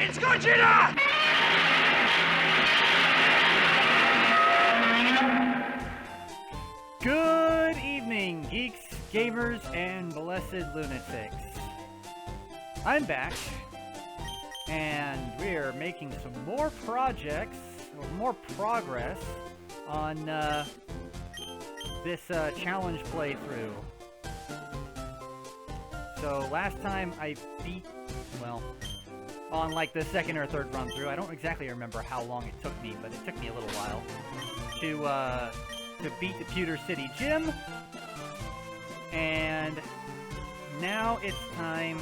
It's Gogeta! Good evening, geeks, gamers, and blessed lunatics. I'm back, and we're making some more projects, or more progress, on this challenge playthrough. So last time I beat, well, on like the second or third run through, I don't exactly remember how long it took me, but it took me a little while to beat the Pewter City Gym. And now it's time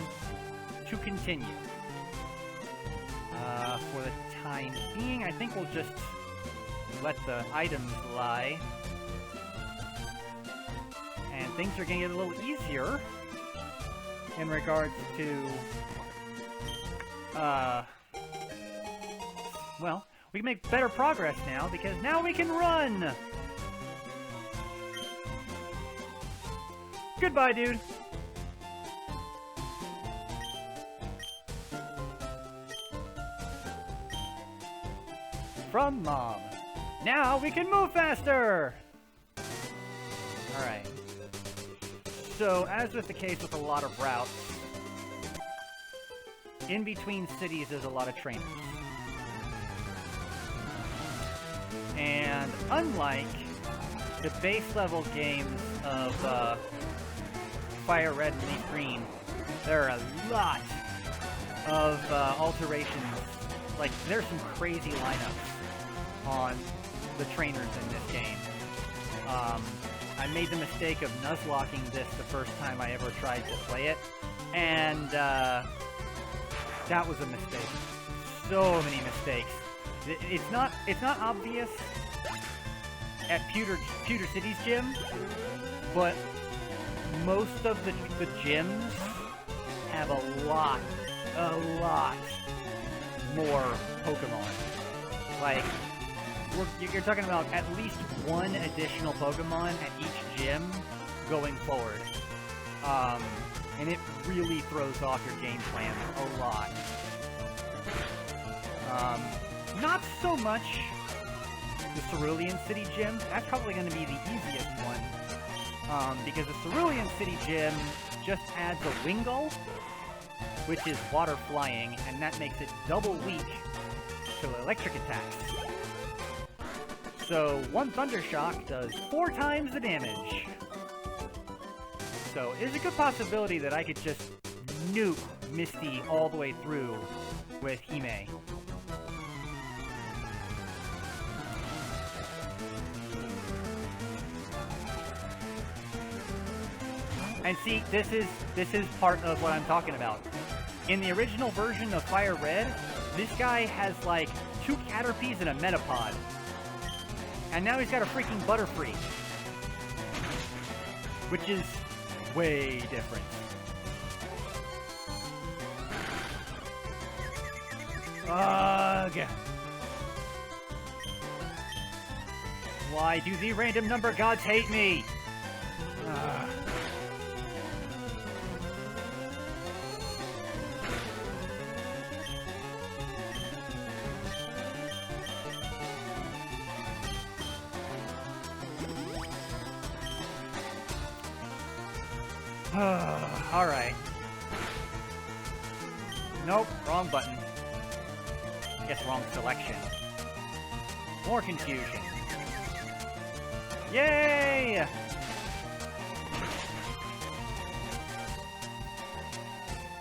to continue. For the time being, I think we'll just let the items lie. And things are going to get a little easier in regards to, well, we can make better progress now, because now we can run! Goodbye, dude! From Mom. Now we can move faster! Alright. So, as with the case with a lot of routes, in between cities there's a lot of trainers. And unlike the base level games of Fire Red and Leaf Green, there are a lot of alterations. Like, there's some crazy lineups on the trainers in this game. I made the mistake of nuzlocking this the first time I ever tried to play it, and that was a mistake. So many mistakes. It's not obvious at Pewter City's gym, but most of the gyms have a lot more Pokemon. Like, you're talking about at least one additional Pokemon at each gym going forward. And it really throws off your game plan a lot. Not so much the Cerulean City Gym. That's probably going to be the easiest one. Because the Cerulean City Gym just adds a Wingull, which is water flying, and that makes it double weak to electric attacks. So one Thunder Shock does 4 times the damage. So there's a good possibility that I could just nuke Misty all the way through with Hime. And see, this is part of what I'm talking about. In the original version of Fire Red, this guy has like 2 Caterpies and a Metapod. And now he's got a freaking Butterfree. Which is way different. Ugh. Why do the random number gods hate me? Ugh. Alright. Nope, wrong button. I guess wrong selection. More confusion. Yay!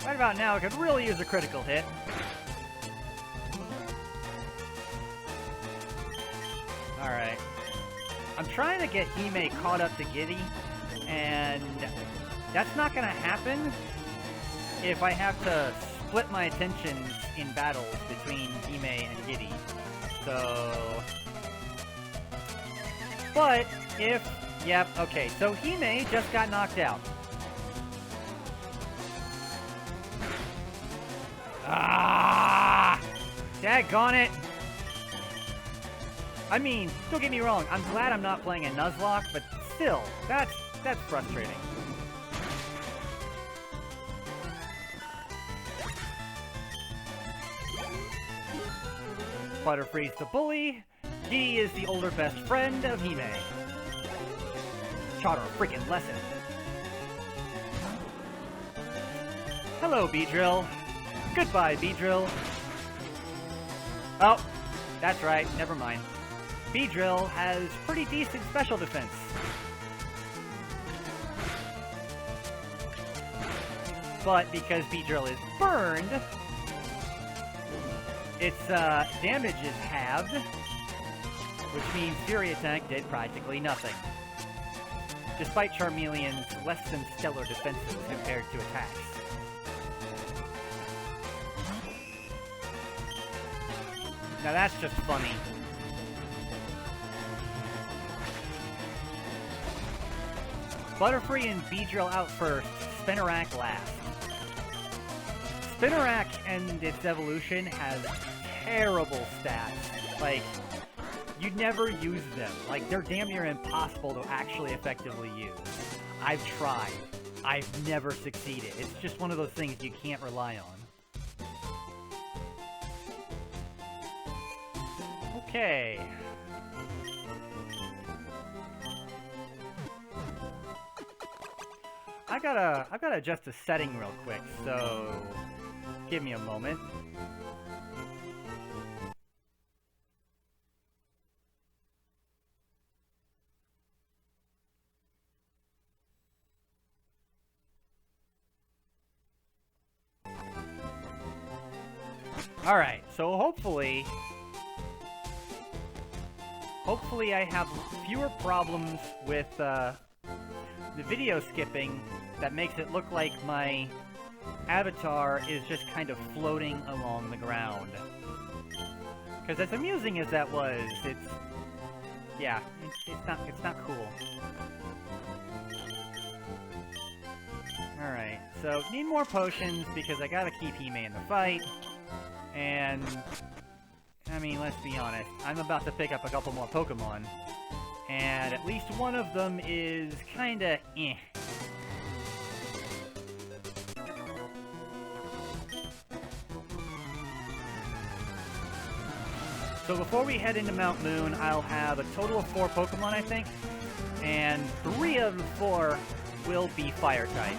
Right about now, I could really use a critical hit. Alright. I'm trying to get Hime caught up to Giddy, and that's not gonna happen if I have to split my attentions in battles between Hime and Giddy. So... But, if... Yep, okay, so Hime just got knocked out. Ah! Daggone it! I mean, don't get me wrong, I'm glad I'm not playing a Nuzlocke, but still, that's frustrating. Butterfree's the bully. He is the older best friend of Hime. Taught her a freaking lesson. Hello, Beedrill. Goodbye, Beedrill. Oh, that's right, never mind. Beedrill has pretty decent special defense. But because Beedrill is burned, its damage is halved, which means Fury Attack did practically nothing. Despite Charmeleon's less than stellar defenses compared to attacks. Now that's just funny. Butterfree and Beedrill out first, Spinarak last. Spinarak and its evolution has terrible stats. Like, you'd never use them. Like, they're damn near impossible to actually effectively use. I've tried. I've never succeeded. It's just one of those things you can't rely on. Okay. I've gotta adjust the setting real quick, so give me a moment. Alright, so hopefully I have fewer problems with the video skipping that makes it look like my avatar is just kind of floating along the ground. Because as amusing as that was, it's not cool. Alright, so need more potions because I gotta keep Hime in the fight. And I mean, let's be honest, I'm about to pick up a couple more Pokemon, and at least one of them is kinda eh. So before we head into Mount Moon, I'll have a total of 4 Pokemon, I think, and 3 of the 4 will be Fire-type.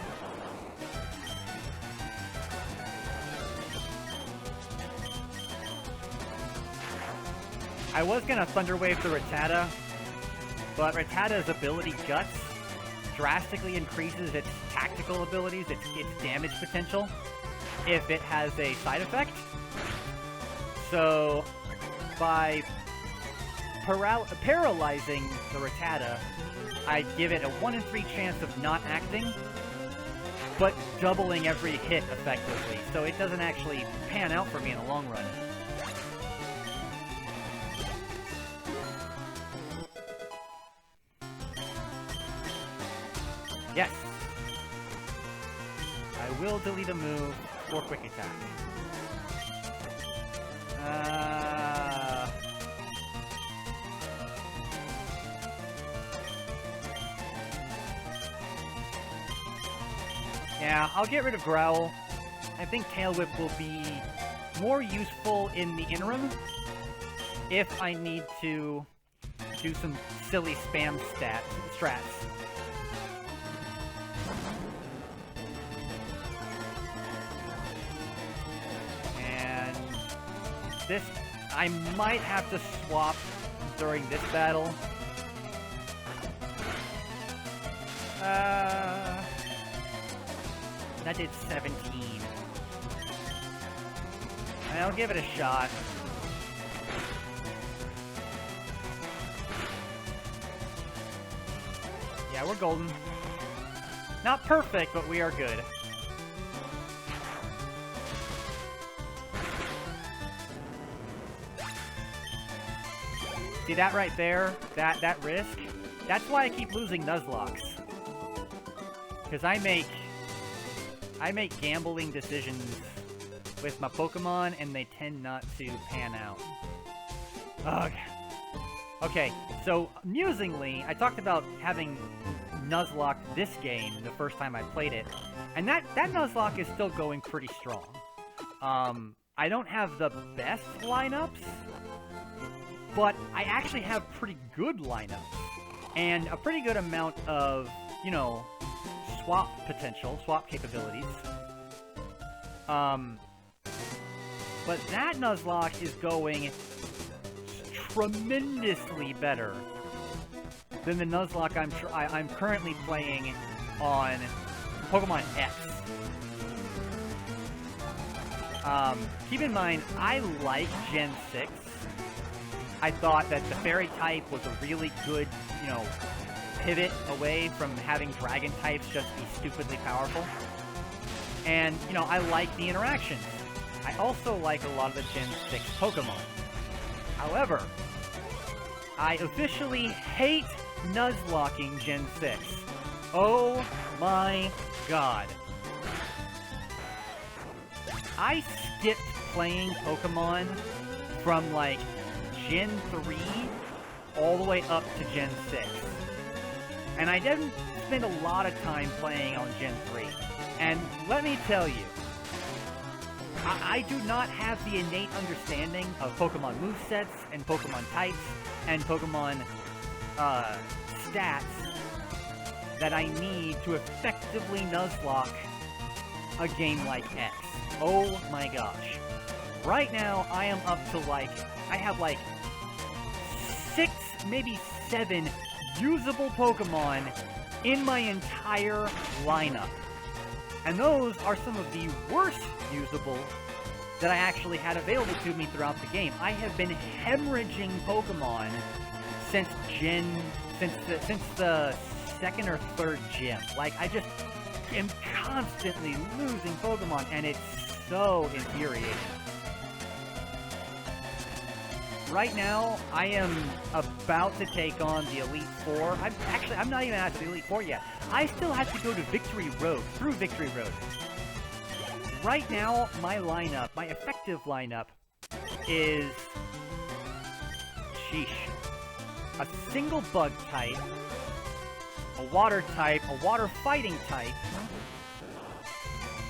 I was gonna Thunder Wave the Rattata, but Rattata's ability Guts drastically increases its tactical abilities, its damage potential, if it has a side effect. So, by paralyzing the Rattata, I give it a 1 in 3 chance of not acting, but doubling every hit effectively, so it doesn't actually pan out for me in the long run. Yes! I will delete a move for Quick Attack. Yeah, I'll get rid of Growl. I think Tail Whip will be more useful in the interim if I need to do some silly spam strats. And this, I might have to swap during this battle. That did 17. I'll give it a shot. Yeah, we're golden. Not perfect, but we are good. See that right there? That risk? That's why I keep losing Nuzlocks. Because I make gambling decisions with my Pokemon, and they tend not to pan out. Ugh. Okay, so, amusingly, I talked about having Nuzlocke this game the first time I played it, and that Nuzlocke is still going pretty strong. I don't have the best lineups, but I actually have pretty good lineups. And a pretty good amount of, you know, swap potential, swap capabilities. But that Nuzlocke is going tremendously better than the Nuzlocke I'm currently playing on Pokemon X. Keep in mind, I like Gen 6. I thought that the Fairy type was a really good, you know, pivot away from having Dragon types just be stupidly powerful. And, you know, I like the interactions. I also like a lot of the Gen 6 Pokemon. However, I officially hate Nuzlocking Gen 6. Oh my god. I skipped playing Pokemon from, like, Gen 3 all the way up to Gen 6. And I didn't spend a lot of time playing on Gen 3. And let me tell you, I do not have the innate understanding of Pokemon movesets and Pokemon types and Pokemon stats that I need to effectively Nuzlocke a game like X. Oh my gosh. Right now, I am up to, like, I have, like, 6, maybe 7 usable Pokemon in my entire lineup. And those are some of the worst usable that I actually had available to me throughout the game. I have been hemorrhaging Pokemon since the second or third gym. Like, I just am constantly losing Pokemon, and it's so infuriating. Right now, I am about to take on the Elite Four. I'm not even at the Elite Four yet. I still have to go to Victory Road, through Victory Road. Right now, my lineup, my effective lineup, is... sheesh. A single bug type, a water type, a water fighting type,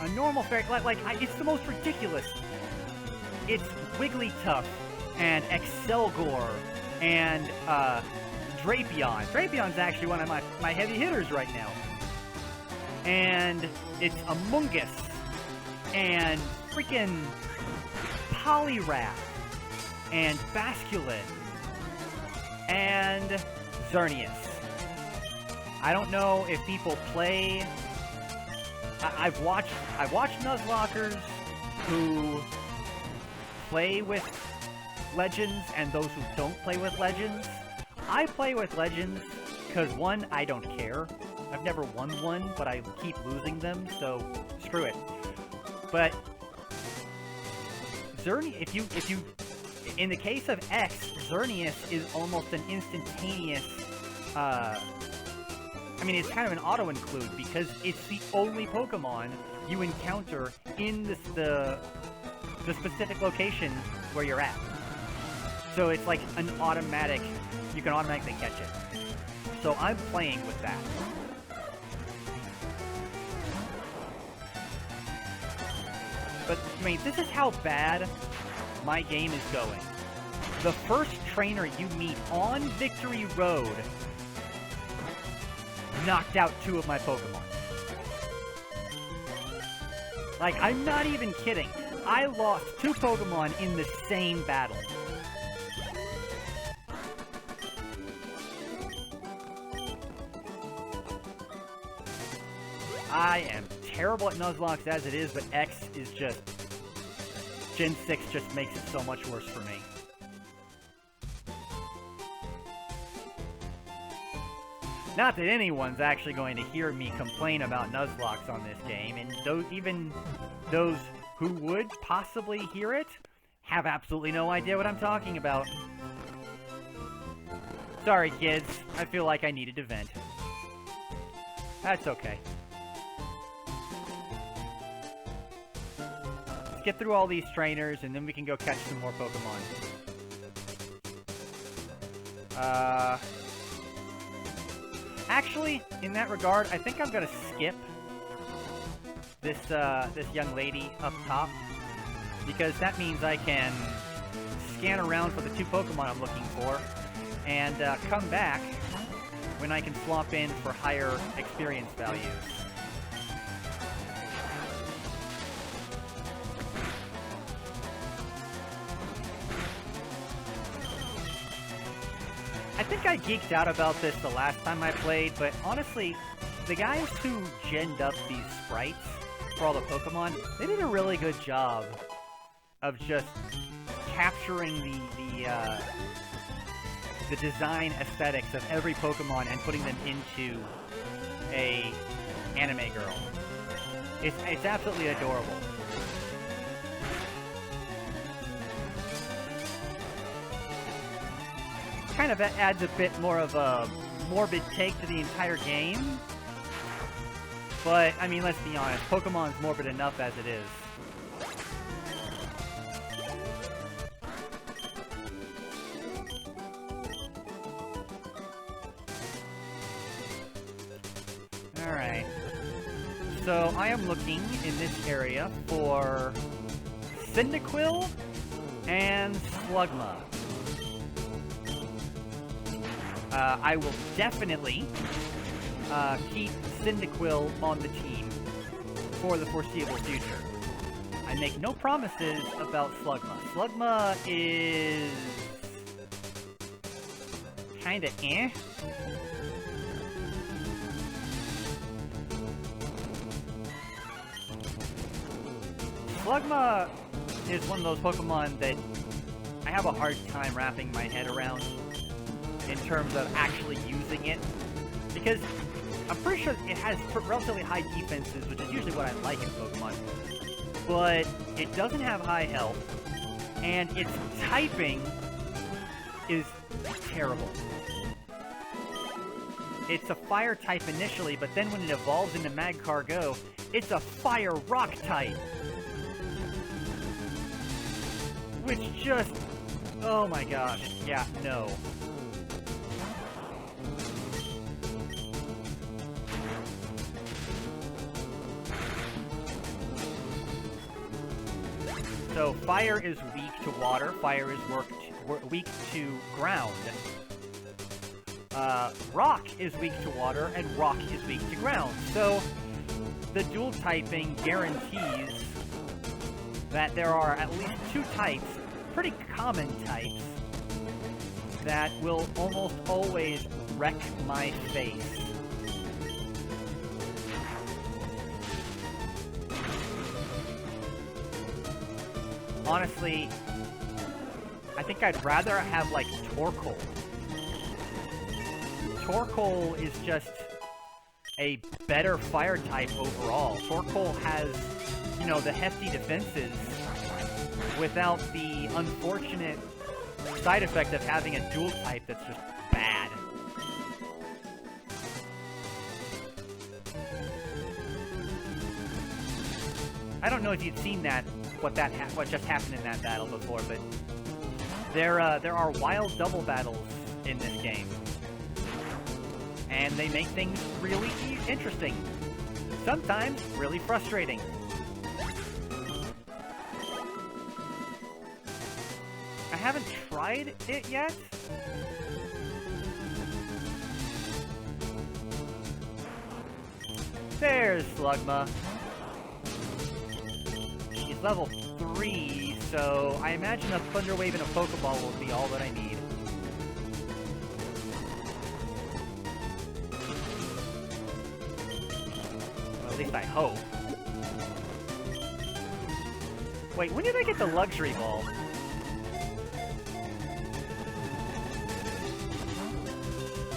a normal fairy... it's the most ridiculous. It's Wigglytuff, and Excelgor, and Drapion. Drapion's actually one of my heavy hitters right now. And it's Amoonguss, and freaking Poliwrath, and Basculin, and Xerneas. I don't know if people play... I've watched Nuzlockers who play with Legends and those who don't play with Legends. I play with Legends because, one, I don't care. I've never won one, but I keep losing them, so screw it. But if you in the case of X, Xerneas is almost an instantaneous I mean, it's kind of an auto-include because it's the only Pokemon you encounter in the specific location where you're at. So it's like an automatic, you can automatically catch it. So I'm playing with that. But, I mean, this is how bad my game is going. The first trainer you meet on Victory Road knocked out 2 of my Pokemon. Like, I'm not even kidding. I lost 2 Pokemon in the same battle. I am terrible at Nuzlocke as it is, but X is just... Gen 6 just makes it so much worse for me. Not that anyone's actually going to hear me complain about Nuzlocks on this game, and even those who would possibly hear it have absolutely no idea what I'm talking about. Sorry, kids. I feel like I needed to vent. That's okay. Let's get through all these trainers, and then we can go catch some more Pokemon. Actually, in that regard, I think I'm gonna skip this young lady up top, because that means I can scan around for the 2 Pokemon I'm looking for, and come back when I can swap in for higher experience values. I think I geeked out about this the last time I played, but honestly, the guys who genned up these sprites for all the Pokemon, they did a really good job of just capturing the design aesthetics of every Pokemon and putting them into a anime girl. It's absolutely adorable. Kind of adds a bit more of a morbid take to the entire game. But, I mean, let's be honest, Pokemon's morbid enough as it is. Alright. So, I am looking in this area for Cyndaquil and Slugma. I will definitely keep Cyndaquil on the team for the foreseeable future. I make no promises about Slugma. Slugma is kinda eh. Slugma is one of those Pokemon that I have a hard time wrapping my head around in terms of actually using it, because I'm pretty sure it has relatively high defenses, which is usually what I like in Pokemon, but it doesn't have high health, and its typing is terrible. It's a fire type initially, but then when it evolves into Magcargo, it's a fire rock type, which just, oh my gosh, yeah, no. So fire is weak to water, fire is weak to ground. Rock is weak to water, and rock is weak to ground. So the dual typing guarantees that there are at least 2 types, pretty common types, that will almost always wreck my face. Honestly, I think I'd rather have, like, Torkoal. Torkoal is just a better fire type overall. Torkoal has, you know, the hefty defenses without the unfortunate side effect of having a dual type that's just bad. I don't know if you'd seen that, what just happened in that battle before, but there are wild double battles in this game, and they make things really interesting. Sometimes really frustrating. I haven't tried it yet. There's Slugma. She's level 3, so I imagine a Thunder Wave and a Pokeball will be all that I need. Well, at least I hope. Wait, when did I get the Luxury Ball?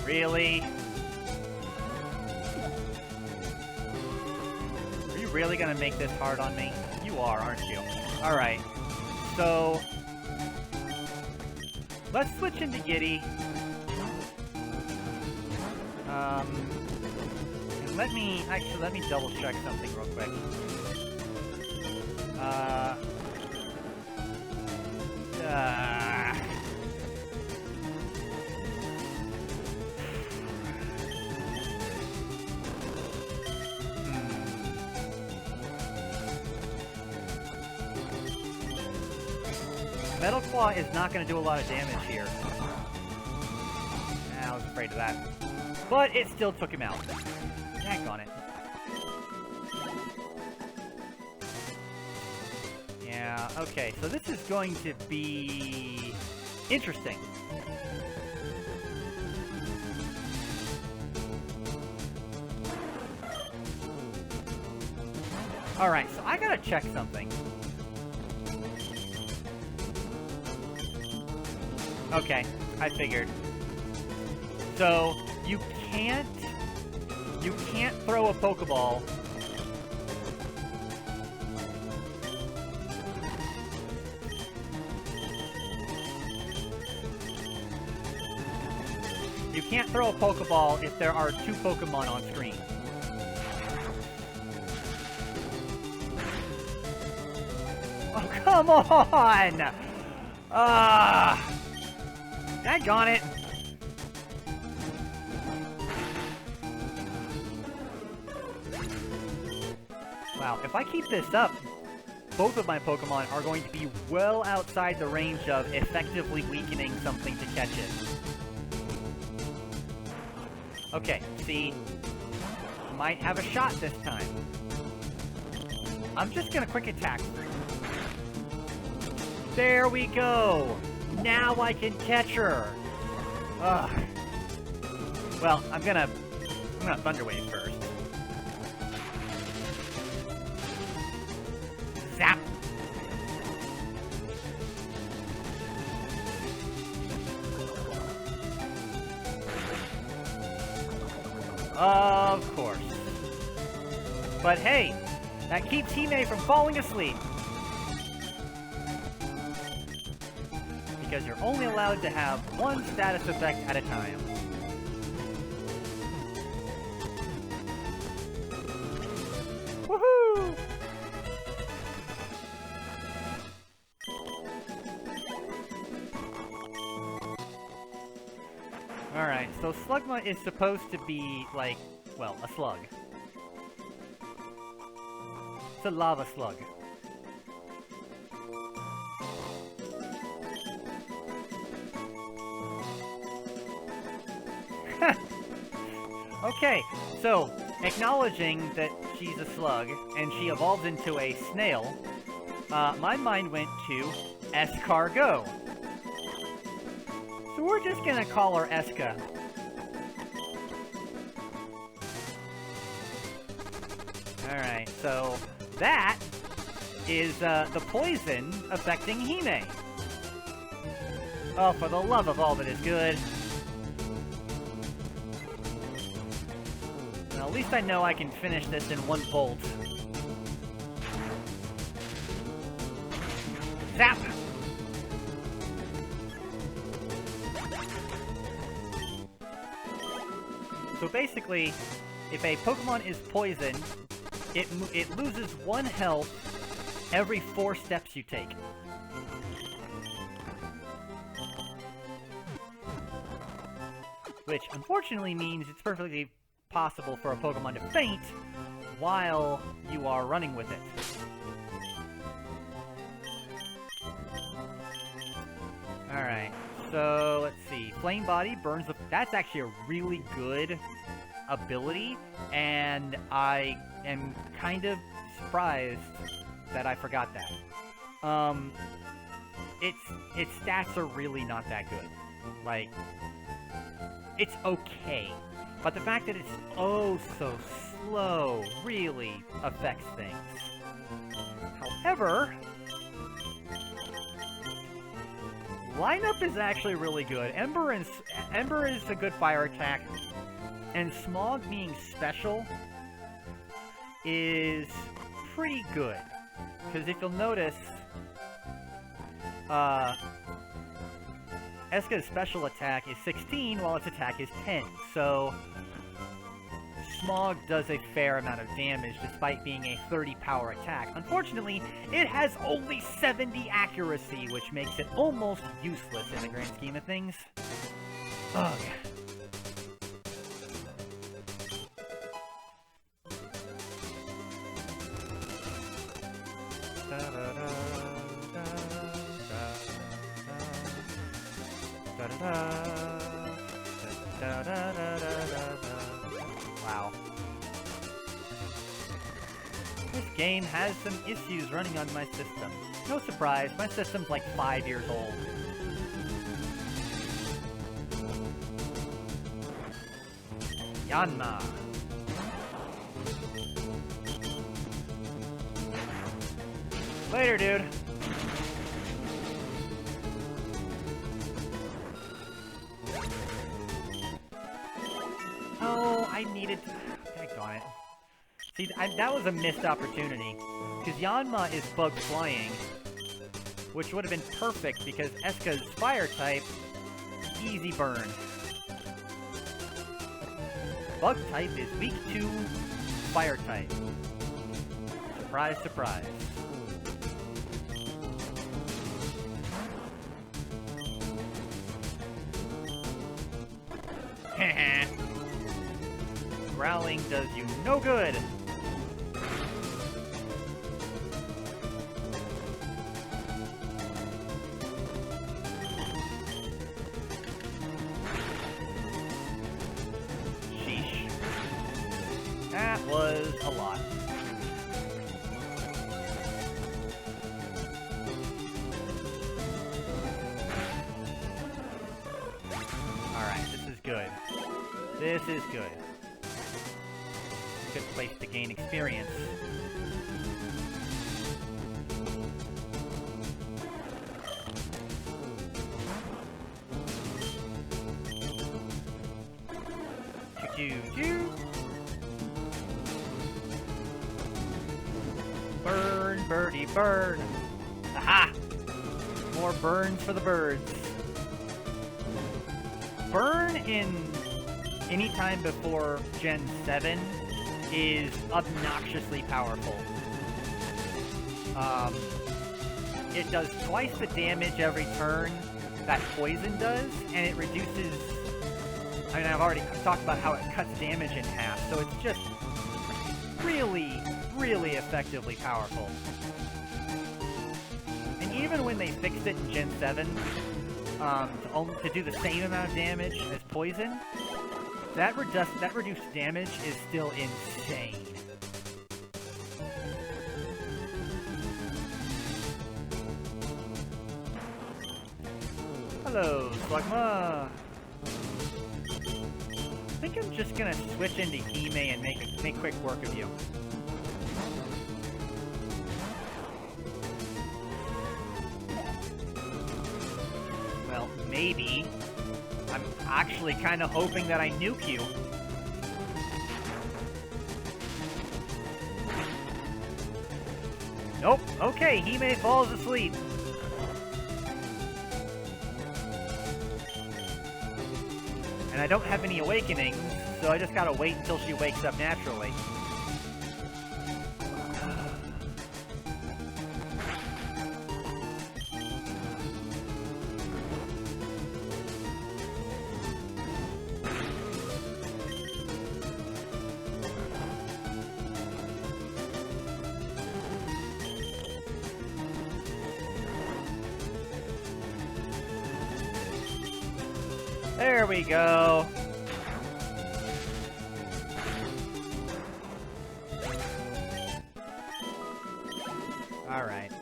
Really? Are you really gonna make this hard on me? You are, aren't you? Alright. So let's switch into Giddy. And let me double check something real quick. Metal Claw is not going to do a lot of damage here. I was afraid of that. But it still took him out. Daggone it. Yeah, okay, so this is going to be interesting. Alright, so I gotta check something. Okay, I figured. So, you can't throw a Pokeball. You can't throw a Pokeball if there are 2 Pokemon on screen. Oh, come on! Daggone it! Wow, if I keep this up, both of my Pokemon are going to be well outside the range of effectively weakening something to catch it. Okay, see, might have a shot this time. I'm just gonna quick attack. There we go! Now I can catch her! Ugh. Well, I'm gonna Thunder Wave first. Zap! Of course. But hey, that keeps Hime from falling asleep. Because you're only allowed to have one status effect at a time. Woohoo! Alright, so Slugma is supposed to be, like, well, a slug. It's a lava slug. Okay, so, acknowledging that she's a slug, and she evolves into a snail, my mind went to Escargot. So we're just gonna call her Eska. Alright, so that is the poison affecting Hime. Oh, for the love of all that is good. Well, at least I know I can finish this in one bolt. Zap! So basically, if a Pokemon is poisoned, it loses 1 health every 4 steps you take. Which, unfortunately, means it's perfectly possible for a Pokemon to faint while you are running with it. Alright, so let's see. Flame Body burns the... That's actually a really good ability, and I am kind of surprised that I forgot that. Its stats are really not that good. Like, it's okay. But the fact that it's oh so slow really affects things. However, lineup is actually really good. Ember is a good fire attack, and Smog being special is pretty good. Because if you'll notice, Eska's special attack is 16, while its attack is 10. So, Smog does a fair amount of damage, despite being a 30 power attack. Unfortunately, it has only 70 accuracy, which makes it almost useless in the grand scheme of things. Ugh. Wow. This game has some issues running on my system. No surprise, my system's like 5 years old. Yanma. Later, dude. Oh, I needed to... Daggone it. See, that was a missed opportunity. Because Yanma is bug flying, which would have been perfect because Eska's fire type, easy burn. Bug type is weak to fire type. Surprise, surprise. Growling does you no good. Sheesh. That was a lot. Alright, this is good. This is good. Good place to gain experience. Choo-choo-choo! Burn, birdie, burn! Aha! More burns for the birds. Burn in any time before Gen 7 is obnoxiously powerful. It does twice the damage every turn that poison does, and it reduces... I mean, I've talked about how it cuts damage in half, so it's just really, really effectively powerful. And even when they fixed it in Gen 7, to do the same amount of damage as poison, that reduced damage is still insane. Hello, Slugma! I think I'm just gonna switch into Hime and make quick work of you. Well, maybe. I'm actually kind of hoping that I nuke you. Nope. Okay, Hime falls asleep. And I don't have any awakenings, so I just gotta wait until she wakes up naturally. There we go. Alright.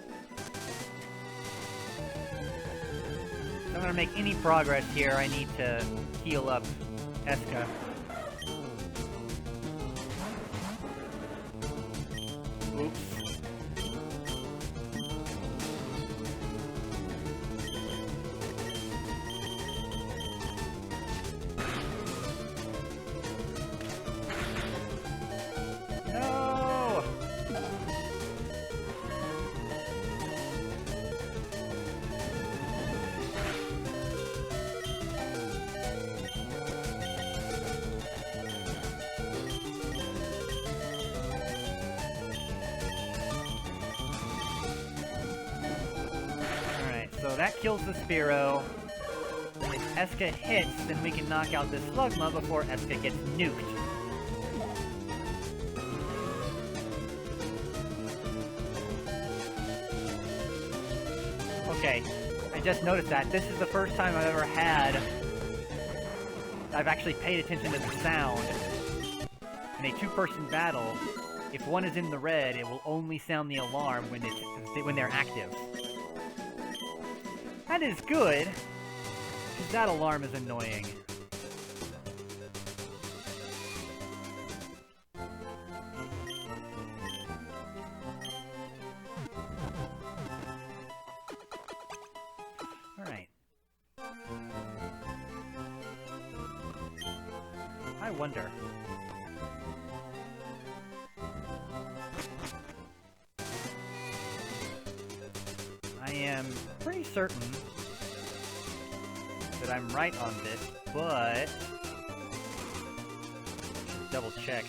If I'm gonna make any progress here, I need to heal up Eska. Oops. So that kills the Spearow. If Eska hits, then we can knock out this Slugma before Eska gets nuked. Okay, I I just noticed that. This is the first time I've ever I've actually paid attention to the sound. In a two-person battle, if one is in the red, it will only sound the alarm when they're active. That is good, because that alarm is annoying. Alright. I wonder. I am pretty certain that I'm right on this, but double check.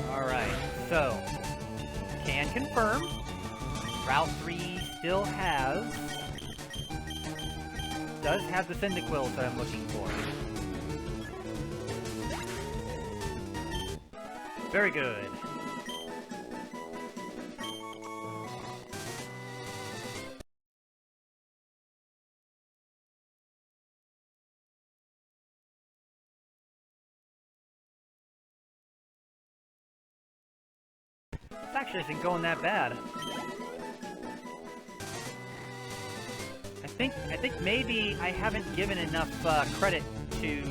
Alright, so, can confirm, Route 3 still does have the Cyndaquils that I'm looking for. Very good. This actually isn't going that bad. I think maybe I haven't given enough credit to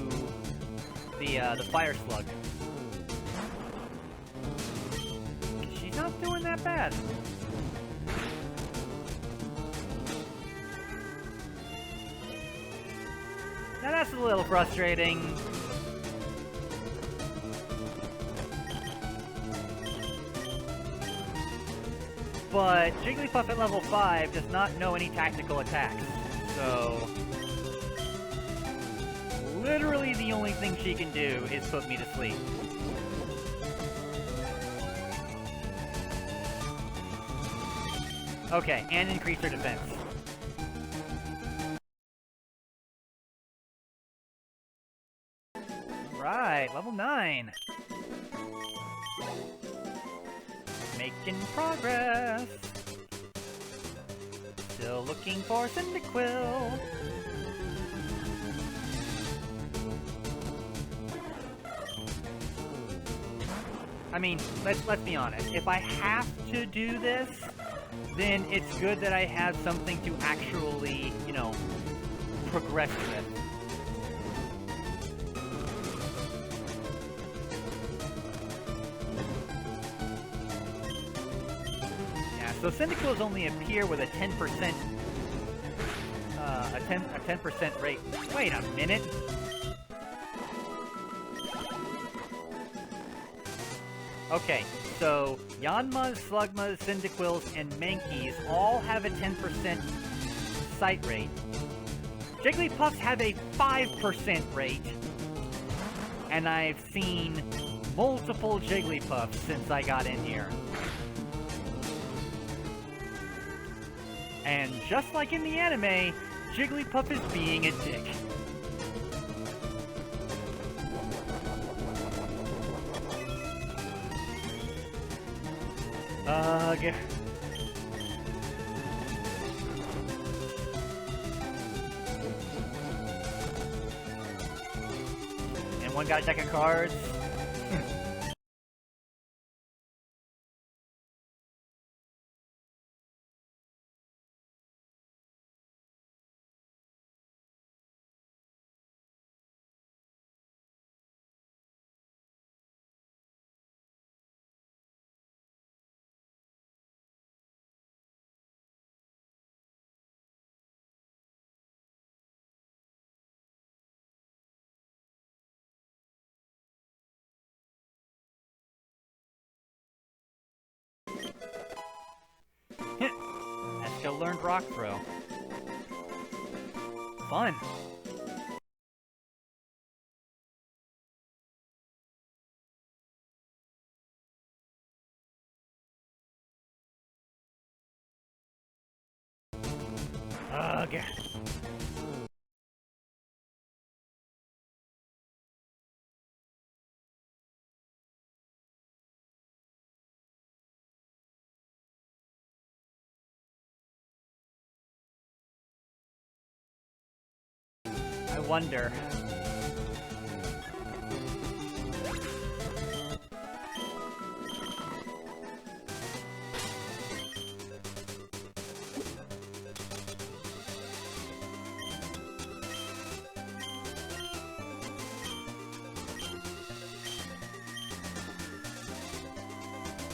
the Fire Slug. She's not doing that bad. Now that's a little frustrating. But Jigglypuff at level 5 does not know any tactical attacks, so literally the only thing she can do is put me to sleep. Okay, and increase her defense. Right, level 9. Making progress. Still looking for Cyndaquil. I mean, let's be honest. If I have to do this, then it's good that I have something to actually, you know, progress with. So Cyndaquils only appear with a 10%, a 10% rate. Wait a minute. Okay, so Yanmas, Slugmas, Cyndaquils, and Mankeys all have a 10% sight rate. Jigglypuffs have a 5% rate, and I've seen multiple Jigglypuffs since I got in here. And just like in the anime, Jigglypuff is being a dick. Ugh. And one got a deck of cards. a learned rock throw. Fun. Okay. I wonder.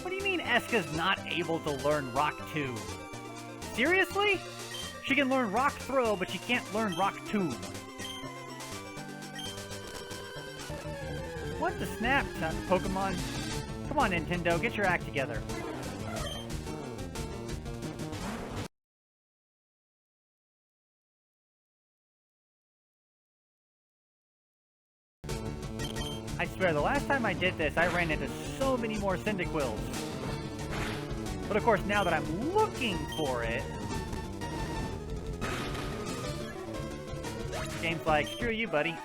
What do you mean Eska's not able to learn Rock 2? Seriously? She can learn Rock Throw, but she can't learn Rock 2. What the snap, Pokemon? Come on, Nintendo, get your act together. I swear, the last time I did this, I ran into so many more Cyndaquils. But of course, now that I'm looking for it, game's like, screw you, buddy.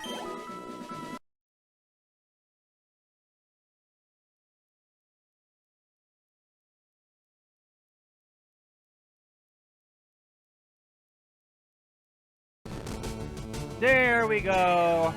There we go.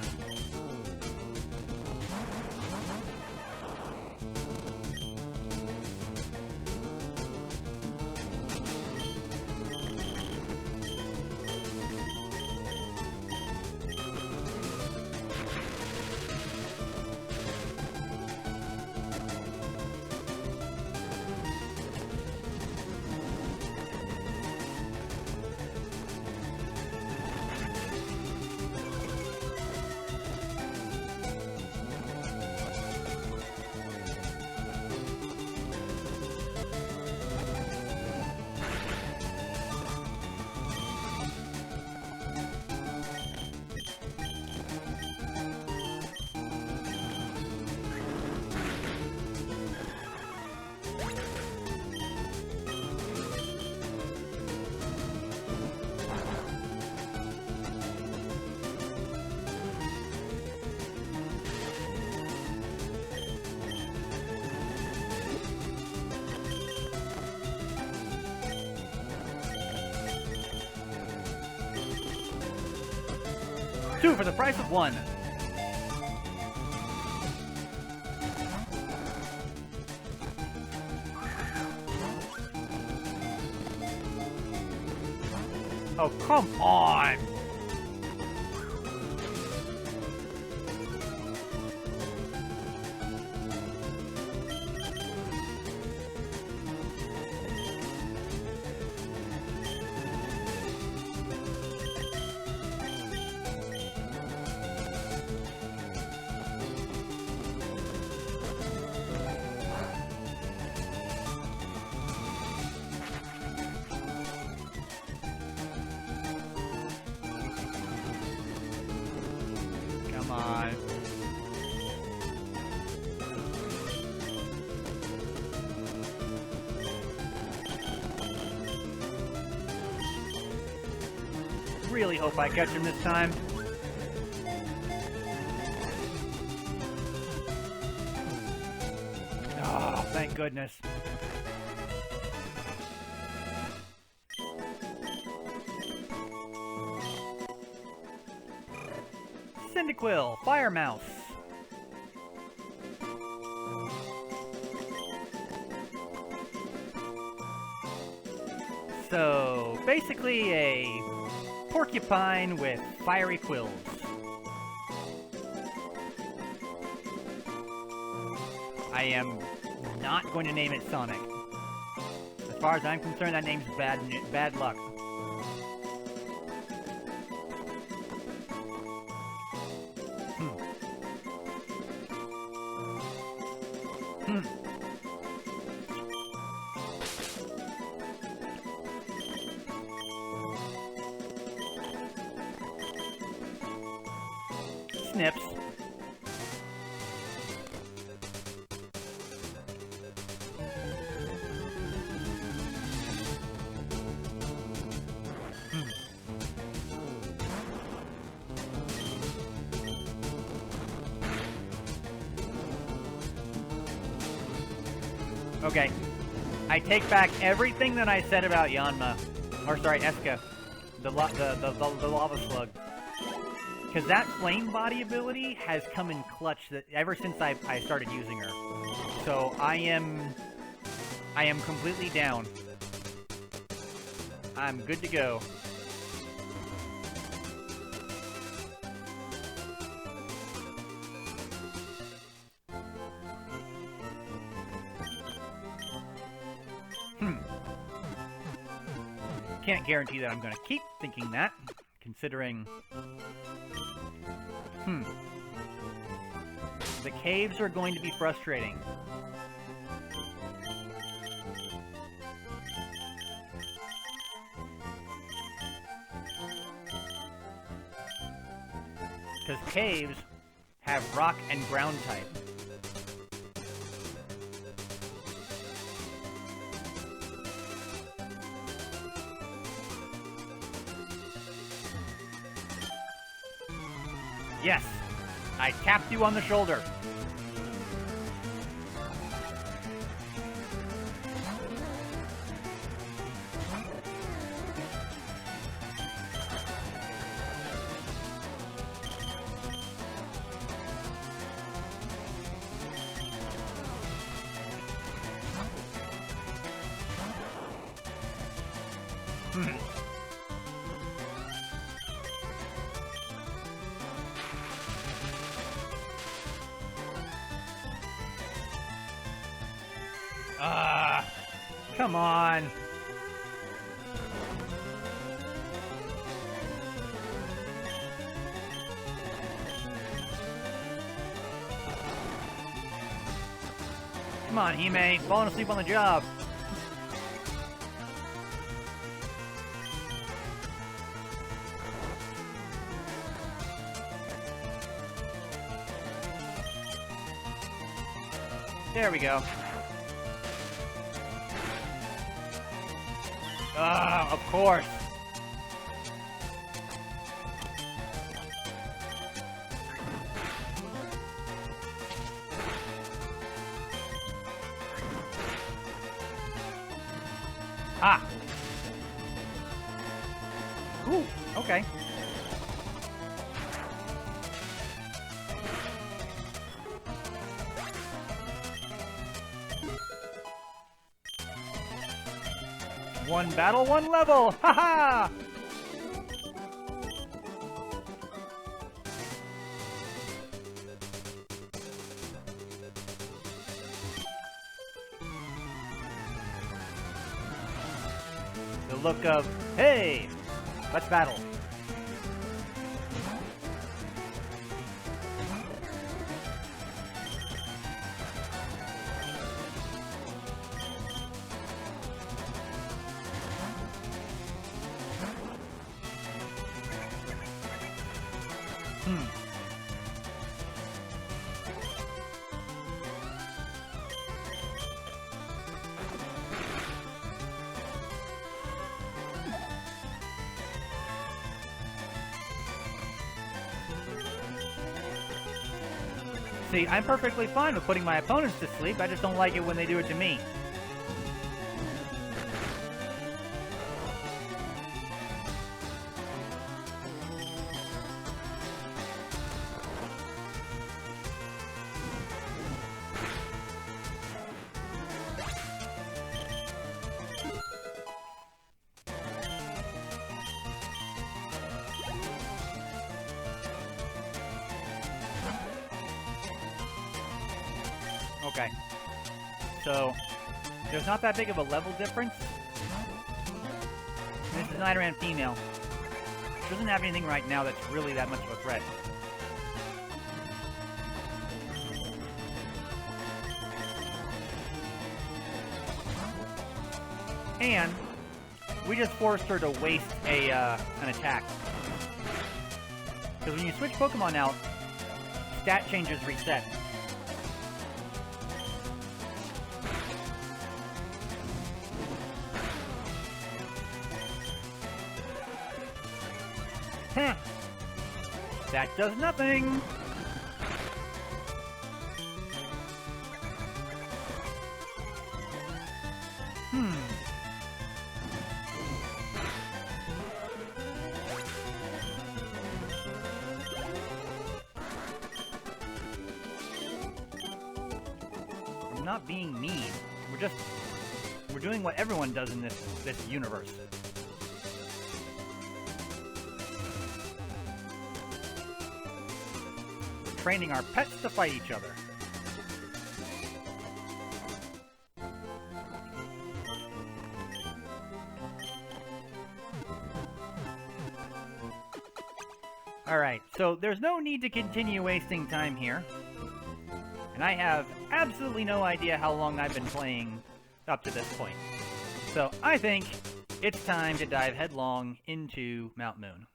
Two for the price of one. Oh, come on! Come on. Really hope I catch him this time. Oh, thank goodness. Cyndaquil, Fire Mouse. So, basically a porcupine with fiery quills. I am not going to name it Sonic. As far as I'm concerned, that name's bad luck. snips. Okay. I take back everything that I said about Yanma. Or sorry, Eska. The lava slug. Because that flame body ability has come in clutch ever since I started using her. So I am completely down. I'm good to go. Can't guarantee that I'm going to keep thinking that, considering... The caves are going to be frustrating. Because caves have rock and ground type. Yes, I tapped you on the shoulder. Come on. Come on, Hime. Falling asleep on the job. There we go. Ah, of course. Ah. Ooh, okay. One battle, one level! Ha-ha! The look of, hey, let's battle. See, I'm perfectly fine with putting my opponents to sleep, I just don't like it when they do it to me. Okay. So, there's not that big of a level difference. This is an Nidoran female. She doesn't have anything right now that's really that much of a threat. And we just forced her to waste an attack. Because when you switch Pokemon out, stat changes reset. Heh. That does nothing. I'm not being mean. We're doing what everyone does in this universe. We're training our pets to fight each other. Alright, so there's no need to continue wasting time here. And I have absolutely no idea how long I've been playing up to this point. So I think it's time to dive headlong into Mount Moon.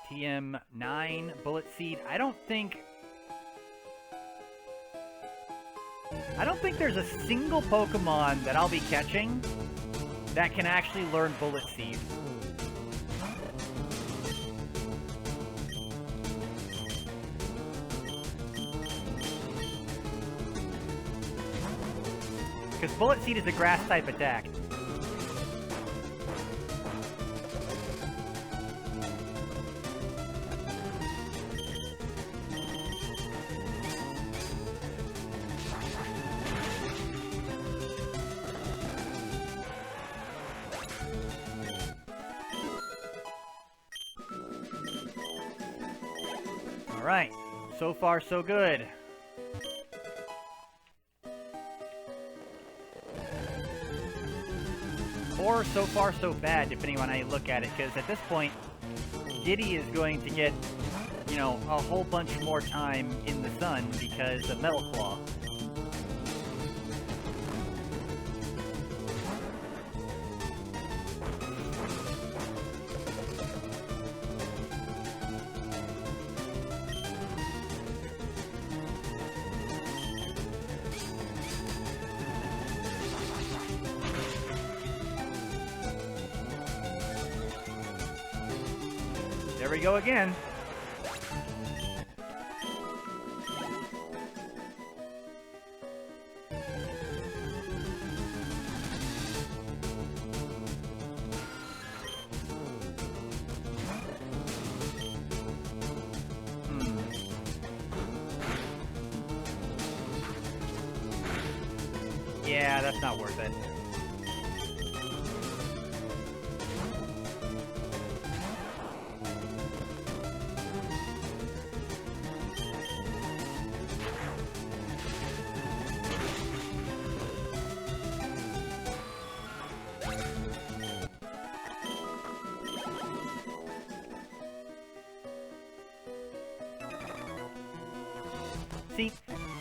TM9 Bullet Seed. I don't think there's a single Pokemon that I'll be catching that can actually learn Bullet Seed. Because Bullet Seed is a grass-type attack. Alright, so far so good. Or so far so bad, depending on how you look at it, because at this point, Giddy is going to get, you know, a whole bunch more time in the sun because of Metal Claw. There we go again. Yeah, that's not worth it. See,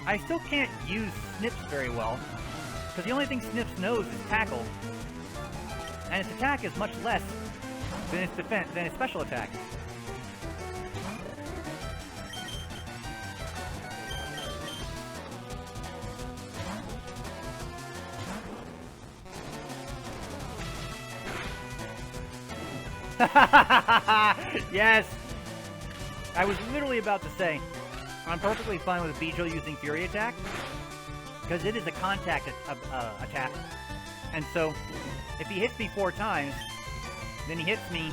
I still can't use Snips very well, because the only thing Snips knows is Tackle, and its attack is much less than its defense, than its special attack. Yes! I was literally about to say, I'm perfectly fine with Beedrill using Fury Attack, because it is a contact attack. And so, if he hits me 4 times, then he hits me,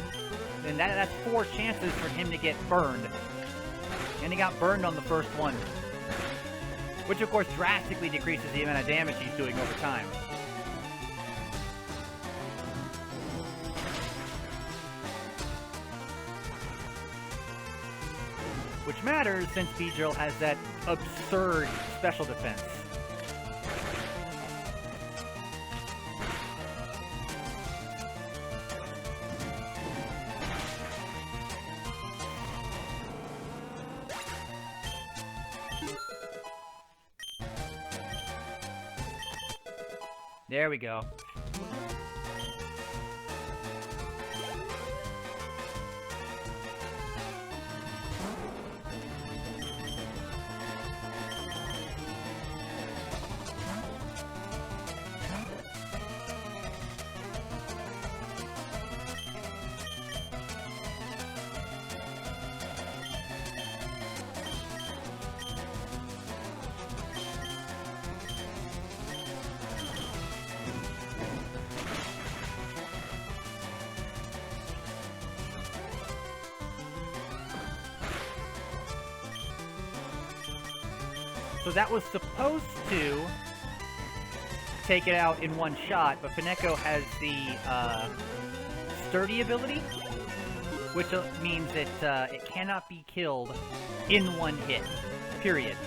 then that's 4 chances for him to get burned. And he got burned on the first one. Which of course drastically decreases the amount of damage he's doing over time. Which matters since Beedrill has that absurd special defense. There we go. So that was supposed to take it out in one shot, but Pineko has the sturdy ability, which means that it cannot be killed in one hit. Period.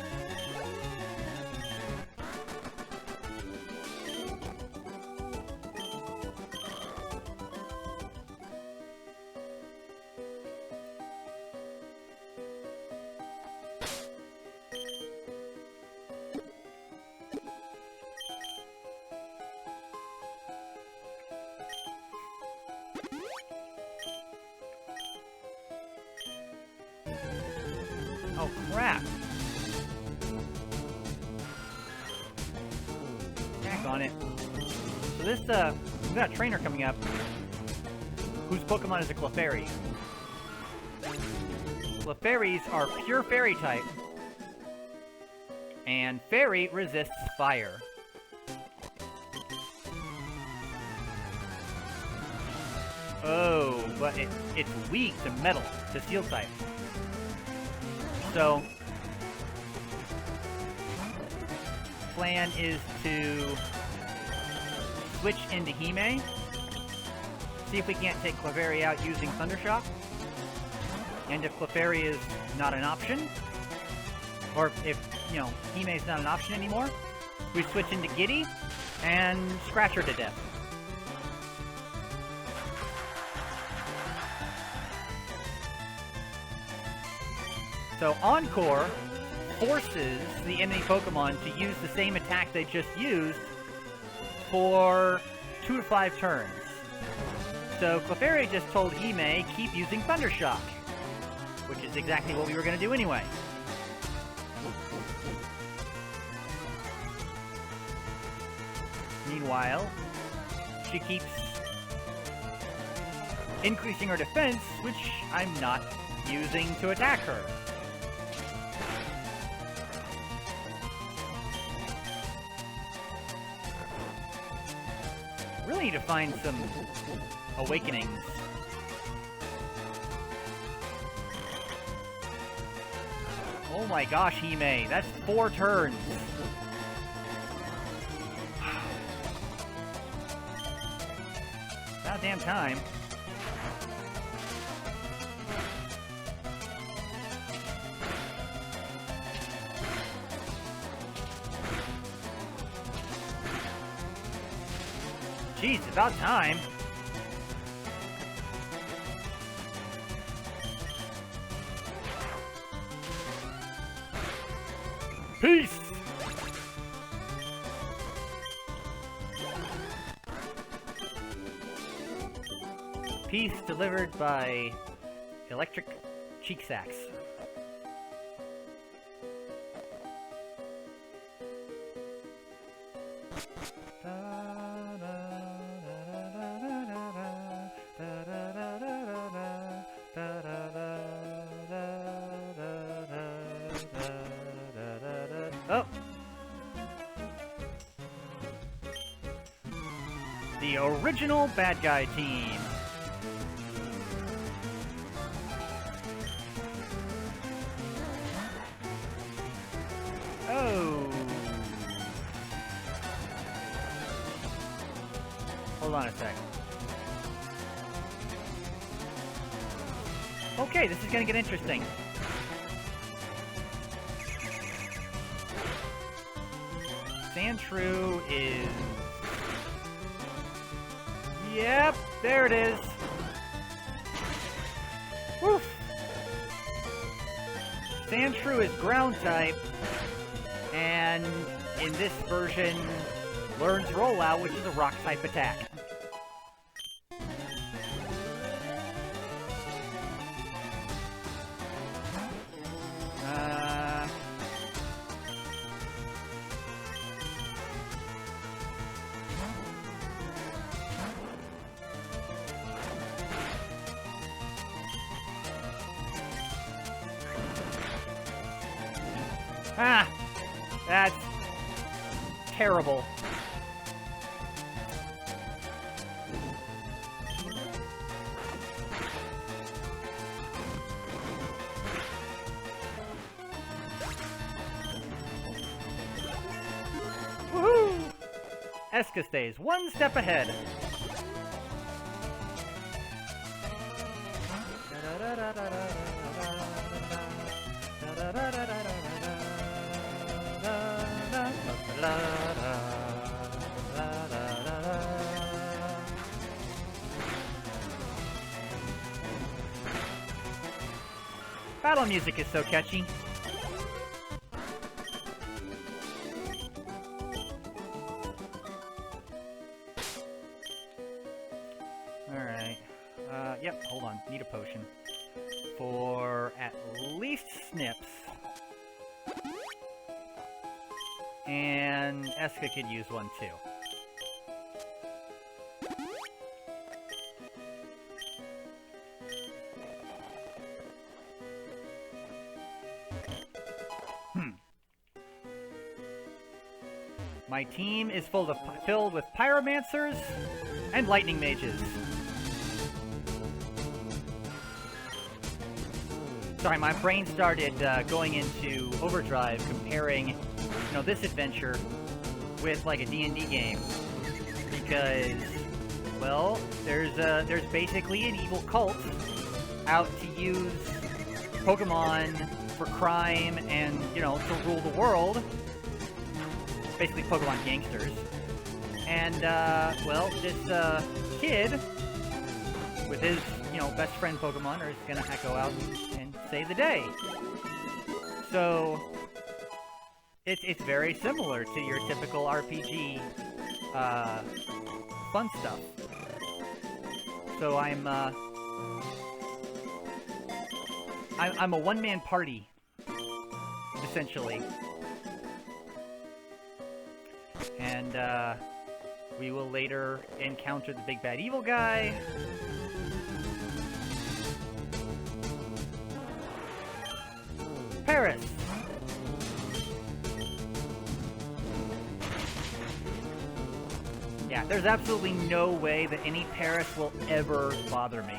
Oh, crap. Back on it. So this, we've got a trainer coming up whose Pokemon is a Clefairy. Clefairies are pure Fairy type, and Fairy resists fire. Oh, but it's weak to metal, to Steel type. So, plan is to switch into Hime, see if we can't take Clefairy out using Thundershock, and if Clefairy is not an option, or if, you know, Hime is not an option anymore, we switch into Giddy and scratch her to death. So Encore forces the enemy Pokemon to use the same attack they just used for 2 to 5 turns. So Clefairy just told Hime, keep using Thundershock, which is exactly what we were going to do anyway. Meanwhile, she keeps increasing her defense, which I'm not using to attack her. Really need to find some awakenings. Oh my gosh, Hime, that's 4 turns. About damn time. Jeez, about time. Peace! Peace delivered by electric cheek sacks. Oh! The original bad guy team. Oh! Hold on a sec. Okay, this is gonna get interesting. Sandshrew is... Yep, there it is. Woof! Sandshrew is ground type, and in this version, learns Rollout, which is a rock type attack. Ah! That's terrible. Eska stays one step ahead. Battle music is so catchy. Alright. Yep, hold on. Need a potion. For at least Snips. And Eska could use one too. My team is filled with pyromancers and lightning mages. Sorry, my brain started going into overdrive, comparing, this adventure with like a D&D game, because, well, there's basically an evil cult out to use Pokemon for crime and to rule the world. Basically Pokemon gangsters. And, well, this, kid, with his, best friend Pokemon, is gonna go out and save the day. So, it's very similar to your typical RPG, fun stuff. So I'm a one-man party, essentially. And, we will later encounter the big bad evil guy. Paris! Yeah, there's absolutely no way that any Paris will ever bother me.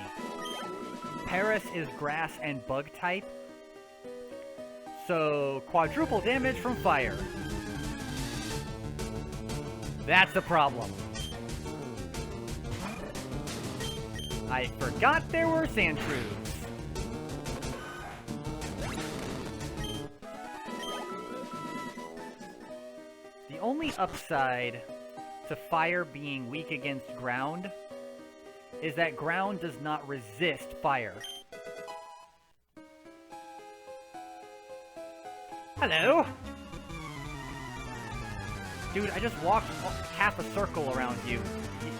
Paris is grass and bug type, so quadruple damage from fire. That's the problem. I forgot there were Sandshrews. The only upside to fire being weak against ground is that ground does not resist fire. Hello? Dude, I just walked half a circle around you.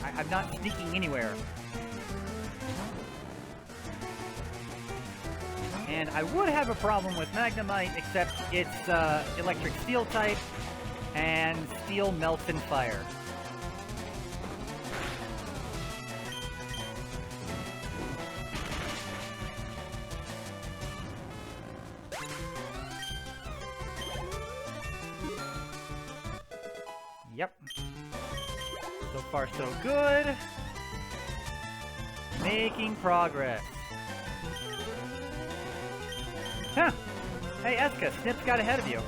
I'm not sneaking anywhere. And I would have a problem with Magnemite, except it's electric steel type, and steel melts in fire. Yep. So far, so good. Making progress. Huh! Hey, Eska, Snips got ahead of you.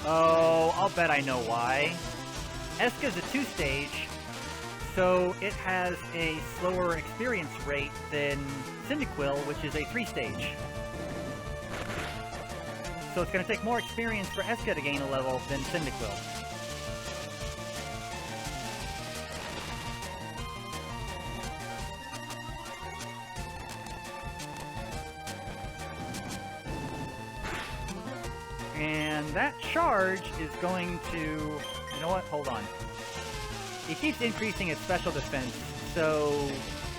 Oh, I'll bet I know why. Eska's a 2-stage, so it has a slower experience rate than Cyndaquil, which is a 3-stage. So it's going to take more experience for Eska to gain a level than Cyndaquil. And that charge is going to... You know what? Hold on. It keeps increasing its special defense, so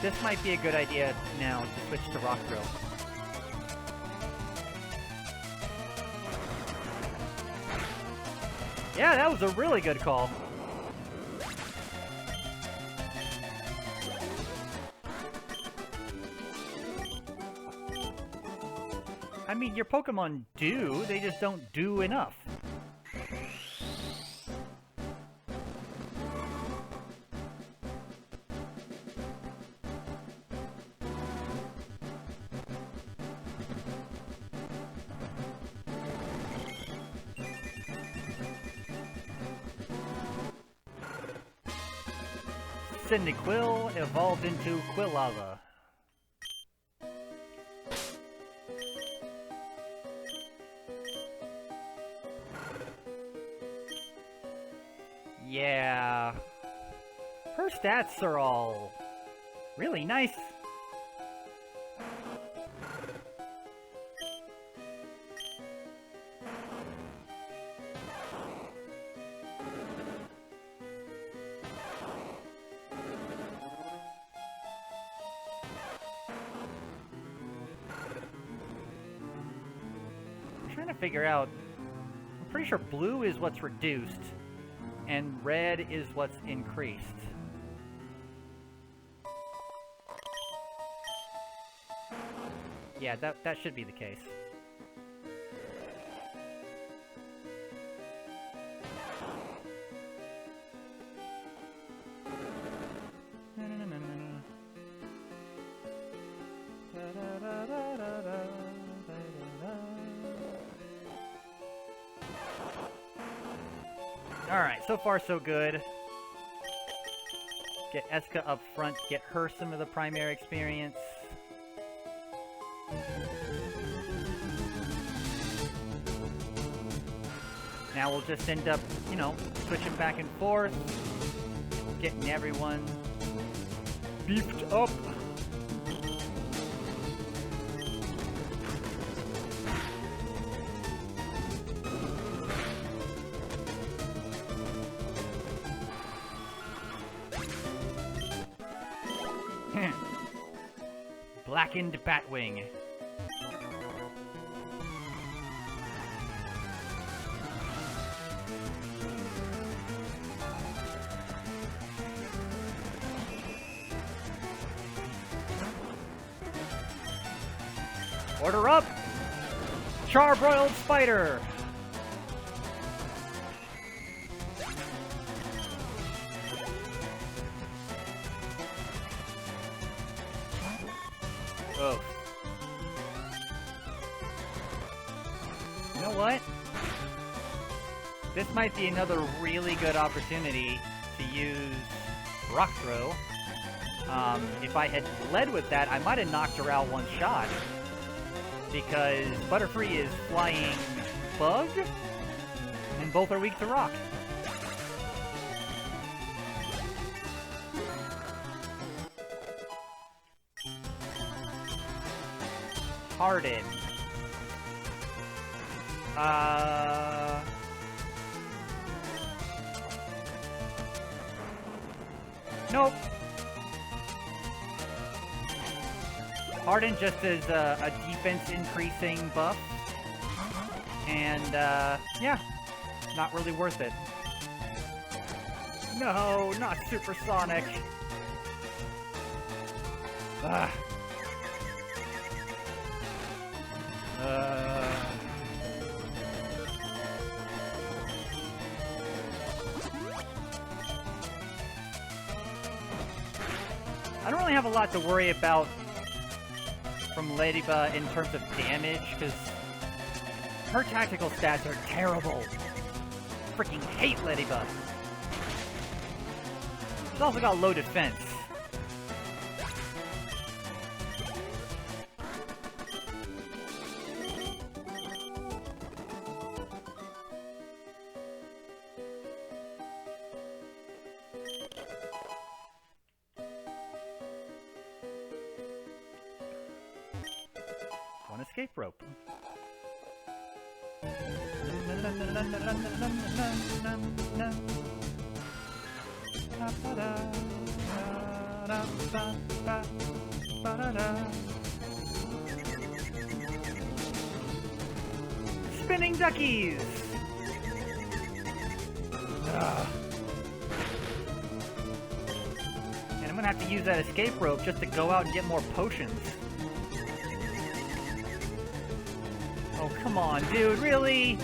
this might be a good idea now to switch to Rock Drill. Yeah, that was a really good call. I mean, your Pokemon do, they just don't do enough. Cyndaquil evolved into Quilava. Yeah. Her stats are all really nice. I'm trying to figure out. I'm pretty sure blue is what's reduced, and red is what's increased. Yeah, that should be the case. Alright, so far so good. Get Eska up front, get her some of the primary experience. Now we'll just end up, you know, switching back and forth, getting everyone beefed up. Blackened Batwing. Order up! Charbroiled Spider! Oh. You know what? This might be another really good opportunity to use Rock Throw. If I had led with that, I might have knocked her out one shot. Because Butterfree is Flying Bug, and both are weak to Rock. Harden. Nope. Harden just is a defense increasing buff. And, yeah. Not really worth it. No, not Supersonic. Ugh. I don't really have a lot to worry about from Ladybug in terms of damage, because her tactical stats are terrible. Freaking hate Ladybug. She's also got low defense. One escape rope. Spinning duckies! And I'm gonna have to use that escape rope just to go out and get more potions. Oh, come on, dude, really?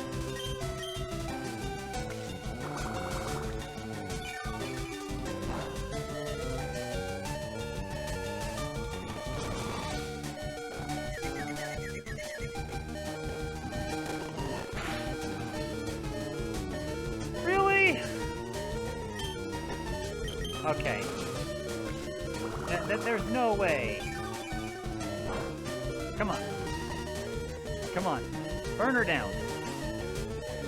Really? Okay. there's no way. Come on. Come on. Burn her down.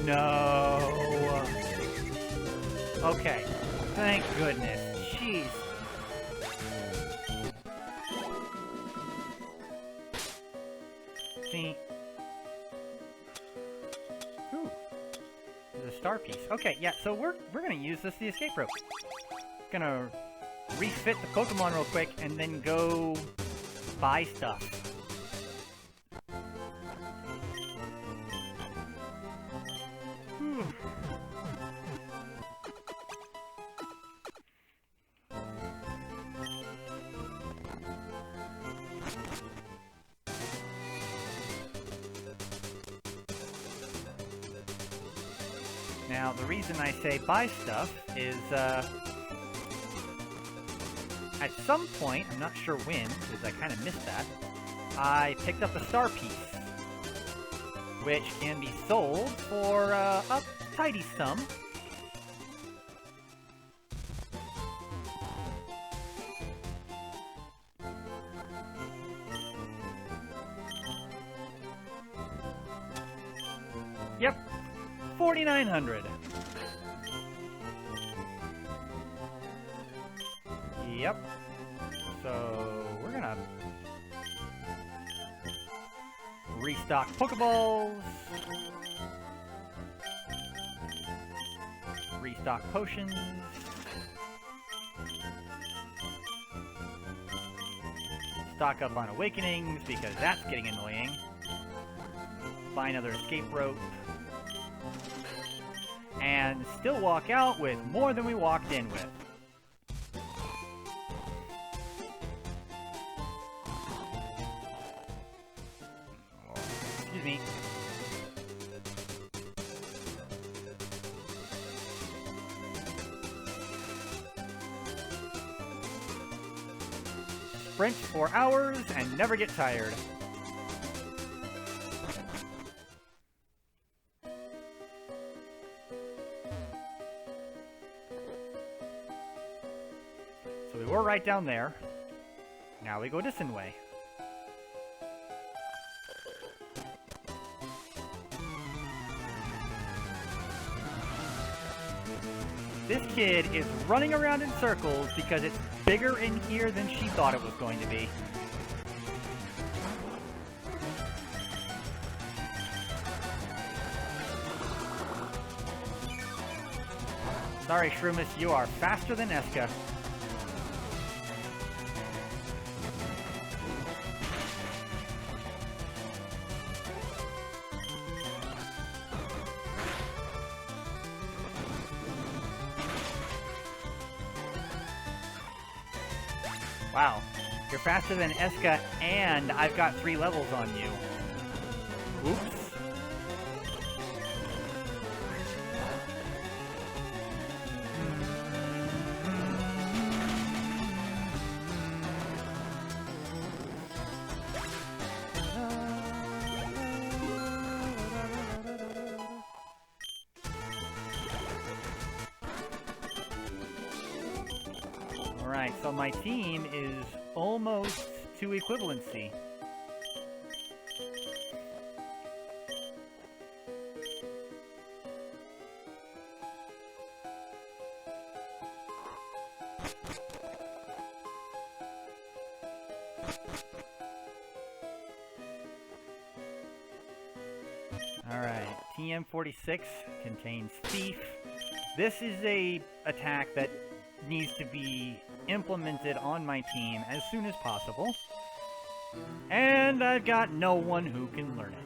No. Okay. Thank goodness. Jeez. See? Ooh. There's a star piece. Okay, yeah, so we're gonna use this the escape rope. Gonna refit the Pokemon real quick and then go buy stuff. Now, the reason I say buy stuff is, at some point, I'm not sure when, because I kind of missed that, I picked up a star piece, which can be sold for a tidy sum. Yep, 4,900. Yep. So we're gonna restock Pokeballs, restock potions, stock up on Awakenings because that's getting annoying. Buy another escape rope. And still walk out with more than we walked in with. Oh, excuse me. Sprint for hours and never get tired. So we were right down there. Now we go this way. This kid is running around in circles because it's bigger in here than she thought it was going to be. Sorry, Shroomus, you are faster than Eska. Wow, you're faster than Eska, and I've got 3 levels on you. Oops. Alright, so my team is almost to equivalency. Alright, TM46 contains Thief. This is a attack that needs to be implemented on my team as soon as possible. And I've got no one who can learn it.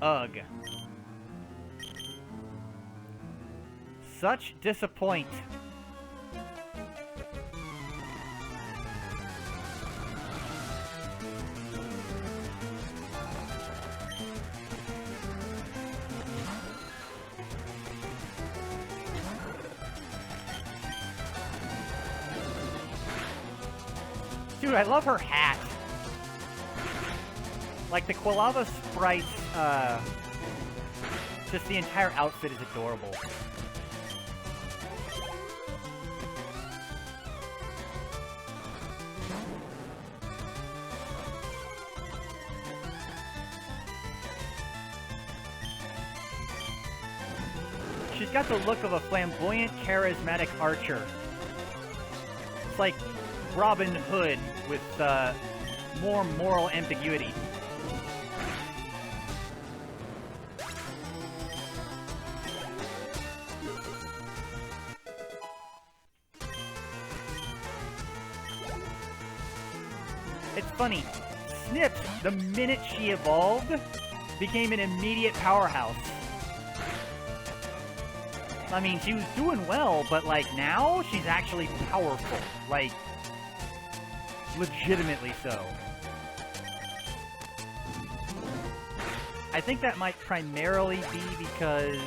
Ugh. Such disappoint. Dude, I love her hat. Like, the Quilava sprites, just the entire outfit is adorable. she's got the look of a flamboyant, charismatic archer. It's like Robin Hood with more moral ambiguity. It's funny, Snips, the minute she evolved, became an immediate powerhouse. I mean, she was doing well, but, like, now she's actually powerful. Like, legitimately so. I think that might primarily be because,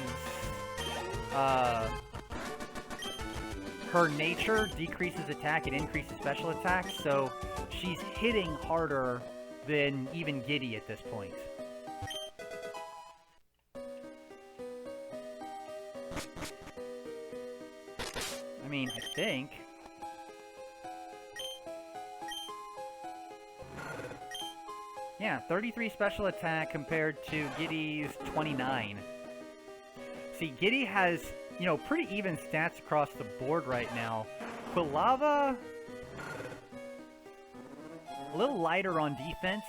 her nature decreases attack and increases special attack, so she's hitting harder than even Giddy at this point. I mean, I think... Yeah, 33 special attack compared to Giddy's 29. See, Giddy has, you know, pretty even stats across the board right now. Quilava, a little lighter on defense,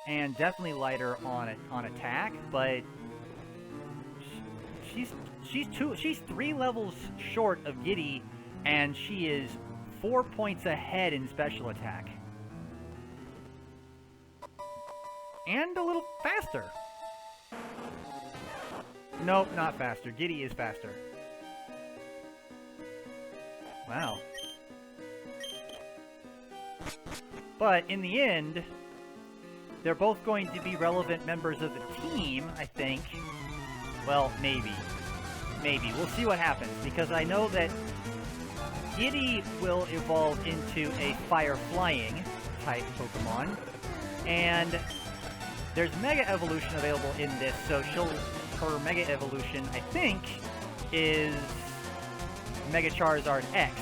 and definitely lighter on attack, but she's 3 levels short of Giddy, and she is 4 points ahead in special attack. And a little faster. Nope, not faster. Giddy is faster. Wow. But in the end, they're both going to be relevant members of the team, I think. Well, maybe. Maybe. We'll see what happens, because I know that Giddy will evolve into a fire-flying type Pokemon, and there's Mega Evolution available in this, so her Mega Evolution, I think, is Mega Charizard X,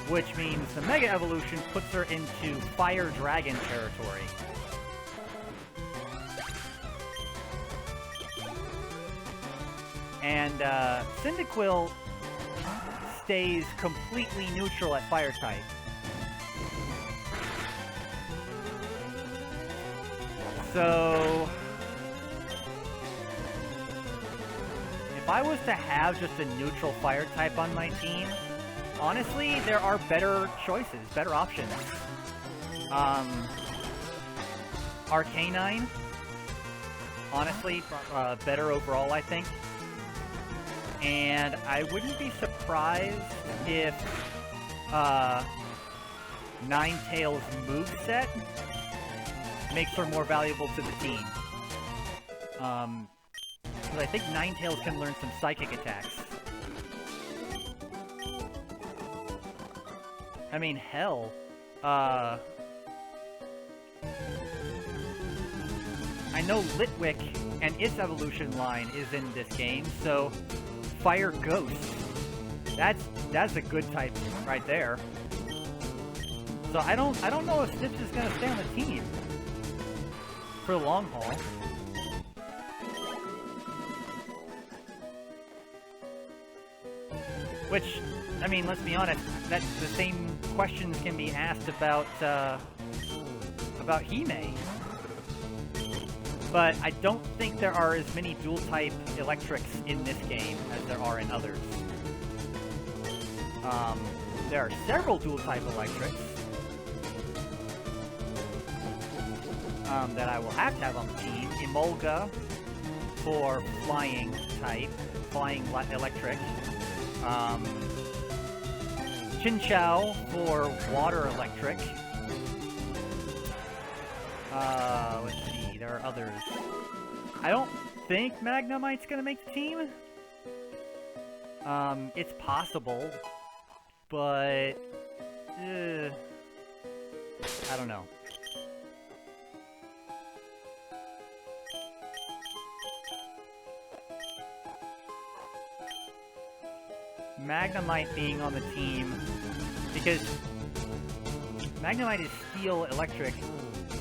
which means the Mega Evolution puts her into Fire Dragon territory. And Cyndaquil stays completely neutral at Fire type. So, if I was to have just a neutral Fire type on my team, honestly, there are better choices, better options. Arcanine, honestly, better overall, I think. And I wouldn't be surprised if Ninetales' moveset makes her more valuable to the team. Because I think Ninetales can learn some psychic attacks. I mean, hell, I know Litwick and its evolution line is in this game, so Fire Ghost. That's a good type right there. So I don't know if Snips is gonna stay on the team for the long haul. Which, I mean, let's be honest, that's the same questions can be asked about Hime. But I don't think there are as many dual-type electrics in this game as there are in others. There are several dual-type electrics that I will have to have on the team. Emolga for flying type, flying electric. Chinchou for water electric. Let's see, there are others. I don't think Magnemite's gonna make the team. It's possible, but I don't know. Magnemite being on the team, because Magnemite is Steel Electric,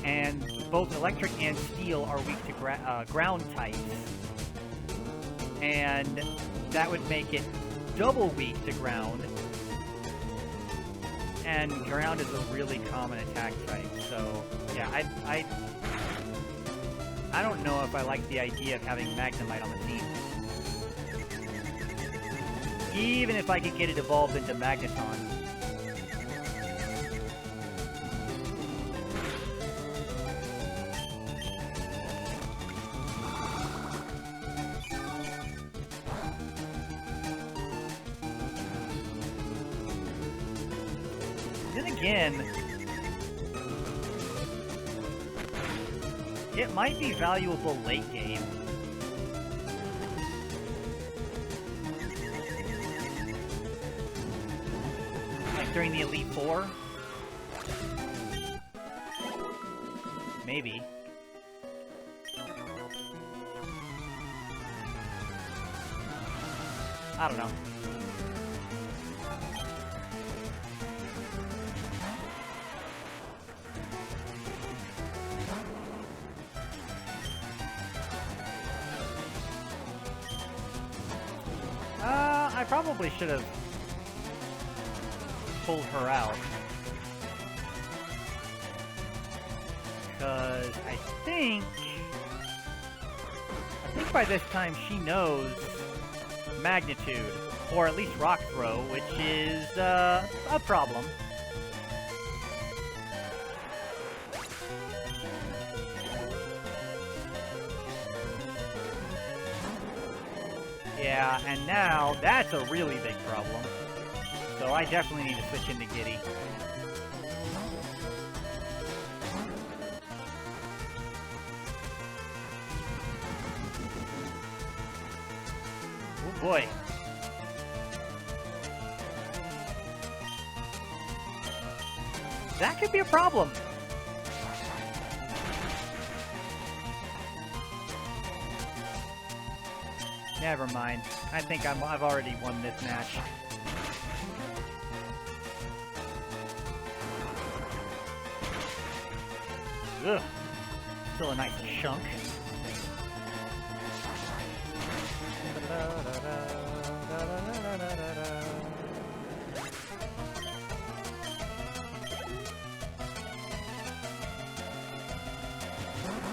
and both Electric and Steel are weak to ground types. and that would make it double weak to ground. And ground is a really common attack type, so yeah, I don't know if I like the idea of having Magnemite on the team. Even if I could get it evolved into Magneton. Then again, it might be valuable late game. Like during the Elite Four? Maybe. I don't know. I probably should have pulled her out. Because I think by this time she knows Magnitude, or at least Rock Throw, which is a problem. Yeah, and now that's a really big problem. So I definitely need to switch into Giddy. Oh boy. That could be a problem. Never mind. I think I've already won this match. Ugh. Still a nice chunk.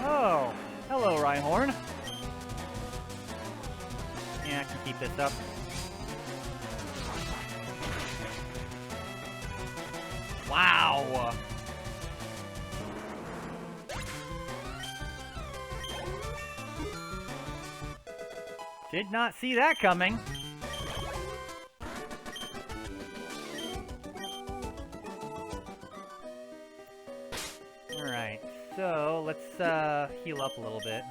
Oh, hello, Rhyhorn. Yeah, I can keep this up. Wow! Did not see that coming. Alright, so let's heal up a little bit.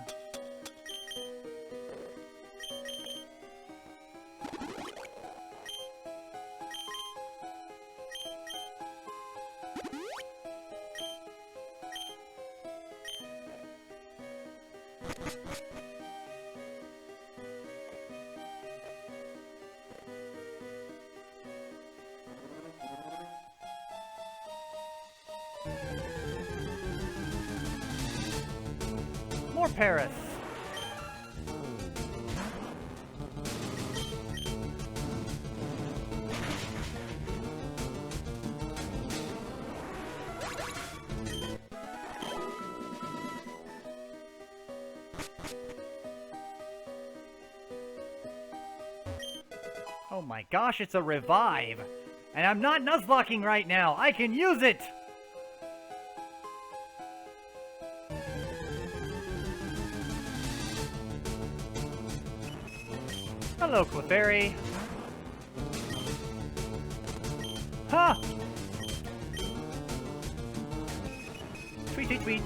More Paris. Oh my gosh, it's a revive. And I'm not Nuzlocking right now. I can use it! Hello, Clefairy. Ha! Tweet, tweet, tweet.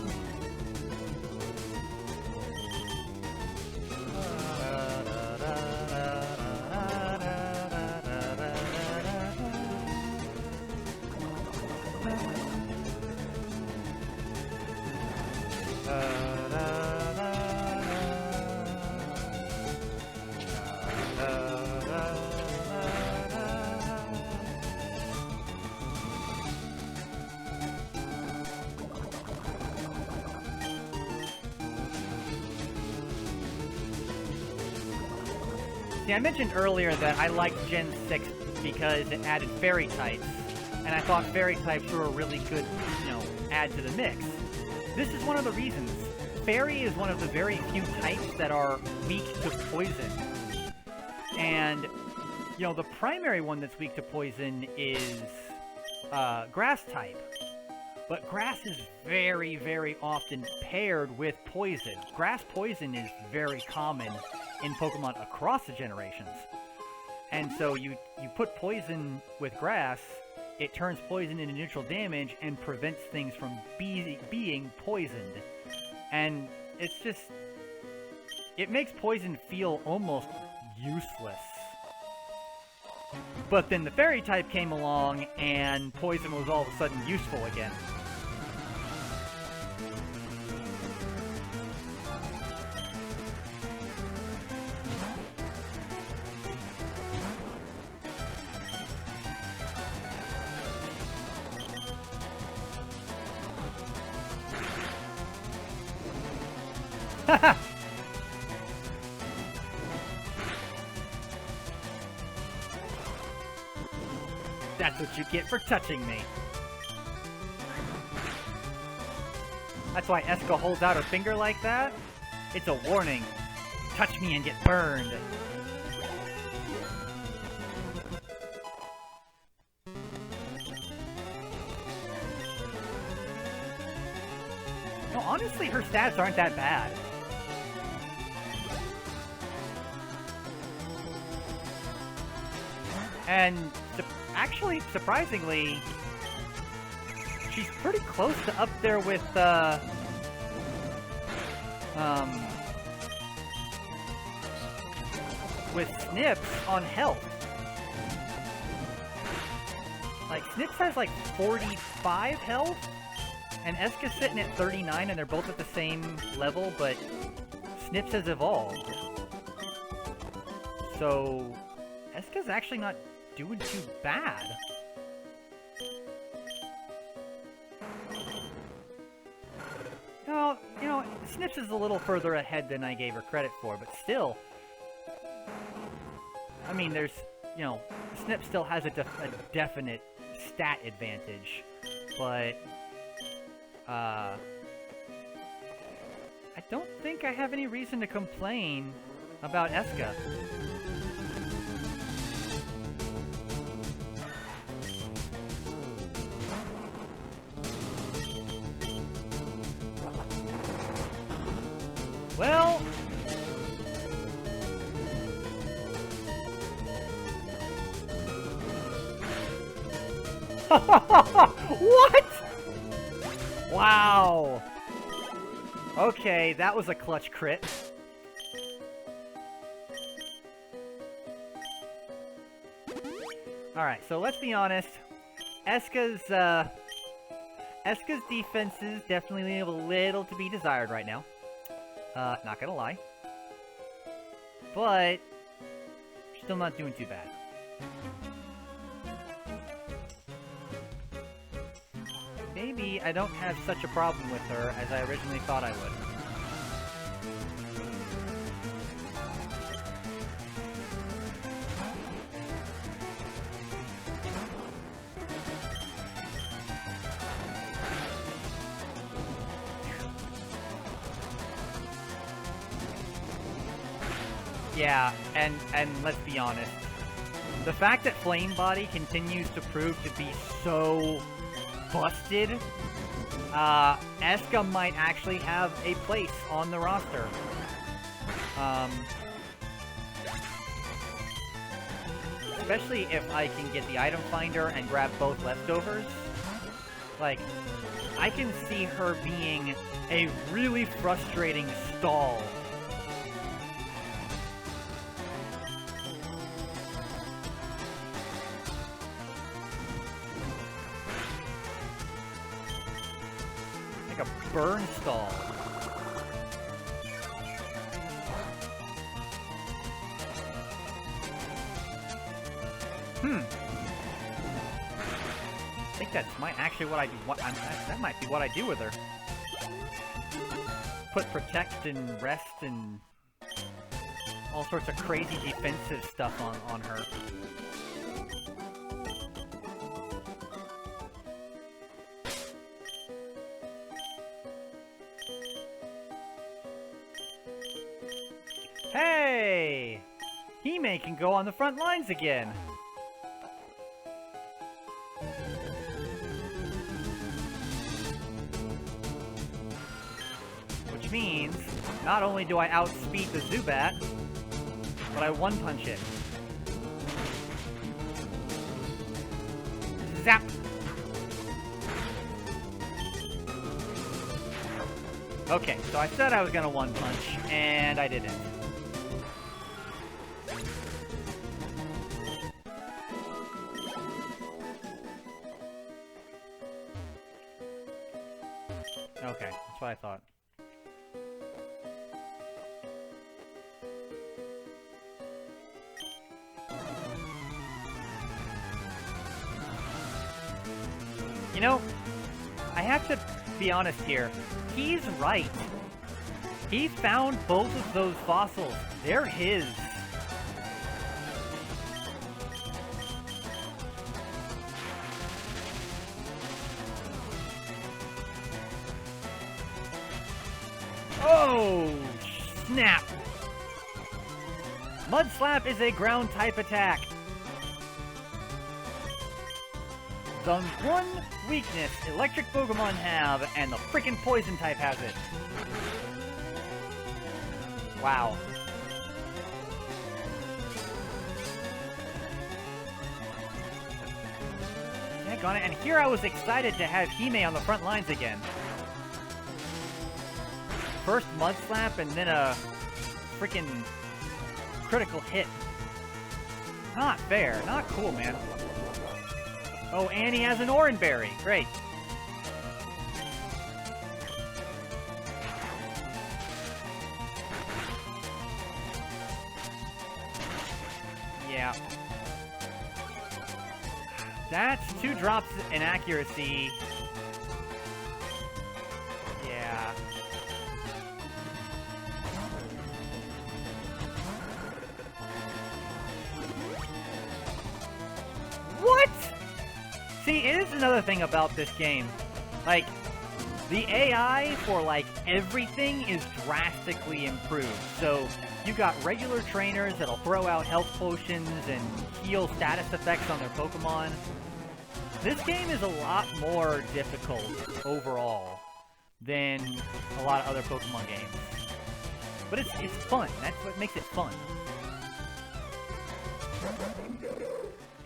See, I mentioned earlier that I liked Gen 6 because it added fairy types, and I thought fairy types were a really good, add to the mix. This is one of the reasons. Fairy is one of the very few types that are weak to poison. And, the primary one that's weak to poison is grass type. But grass is very, very often paired with poison. Grass poison is very common in Pokemon across the generations. And so you put poison with grass, it turns poison into neutral damage and prevents things from being poisoned. And it's just... it makes poison feel almost useless. But then the fairy type came along, and poison was all of a sudden useful again. Haha! That's what you get for touching me. That's why Eska holds out her finger like that. It's a warning. Touch me and get burned. No, honestly, her stats aren't that bad. And actually, surprisingly, she's pretty close to up there with, Snips on health. Like, Snips has like 45 health, and Eska's sitting at 39, and they're both at the same level, but Snips has evolved. So, Eska's actually not doing too bad. No, Snips is a little further ahead than I gave her credit for, but still. I mean, there's, Snips still has a definite stat advantage, but, I don't think I have any reason to complain about Eska. Well... What?! Wow! Okay, that was a clutch crit. Alright, so let's be honest. Eska's defense is definitely leaving a little to be desired right now. Not gonna lie. But, still not doing too bad. Maybe I don't have such a problem with her as I originally thought I would. Yeah, and let's be honest. The fact that Flame Body continues to prove to be so busted, Eska might actually have a place on the roster. Especially if I can get the item finder and grab both leftovers. Like, I can see her being a really frustrating stall. Like a burn stall. I think that's actually what I do. That might be what I do with her. Put protect and rest and all sorts of crazy defensive stuff on her. Hey! Hime can go on the front lines again! Which means, not only do I outspeed the Zubat, but I one-punch it. Zap! Okay, so I said I was gonna one-punch, and I didn't. Okay, that's what I thought. You know, I have to be honest here. He's right. He found both of those fossils. They're his. Oh, snap! Mud Slap is a ground type attack. The one weakness electric Pokemon have, and the frickin' poison type has it. Wow. Daggone it, and here I was excited to have Hime on the front lines again. First Mud Slap, and then a frickin' critical hit. Not fair. Not cool, man. Oh, and he has an Oran Berry. Great. Yeah. That's 2 drops in accuracy. Yeah. What? See, it is another thing about this game. Like, the AI for, like, everything is drastically improved. So, you got regular trainers that'll throw out health potions and heal status effects on their Pokemon. This game is a lot more difficult overall than a lot of other Pokemon games. But it's fun. That's what makes it fun.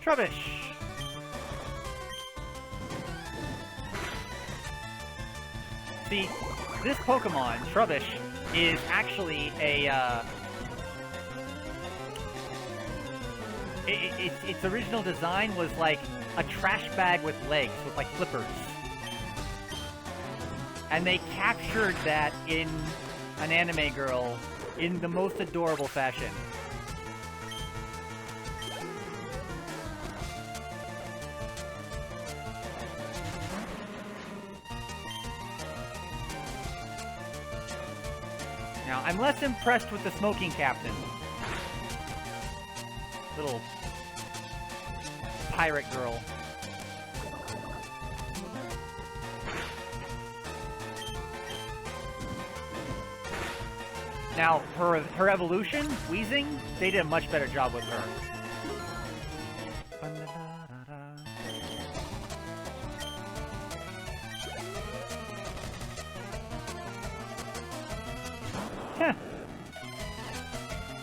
Trubbish! See, this Pokemon, Trubbish, is actually a, its original design was like a trash bag with legs, with like flippers. And they captured that in an anime girl in the most adorable fashion. Now, I'm less impressed with the Smoking Captain. Little pirate girl. Now, her evolution, Weezing, they did a much better job with her. Heh.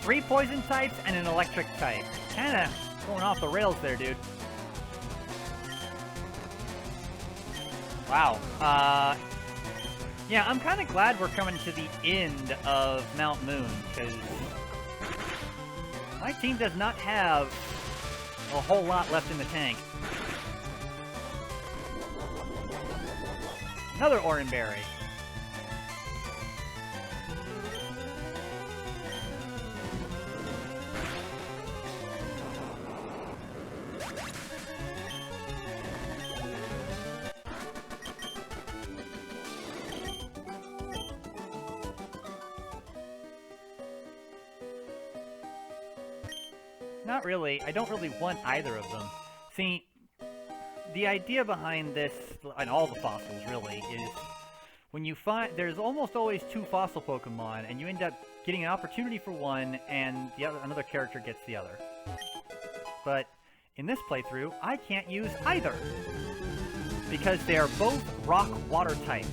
3 poison types and an electric type. Kinda going off the rails there, dude. Wow. Yeah, I'm kind of glad we're coming to the end of Mount Moon, because my team does not have a whole lot left in the tank. Another Oran Berry. Not really. I don't really want either of them. See, the idea behind this, and all the fossils really, is when you find... There's almost always two fossil Pokemon, and you end up getting an opportunity for one, and another character gets the other. But in this playthrough, I can't use either, because they are both rock-water type.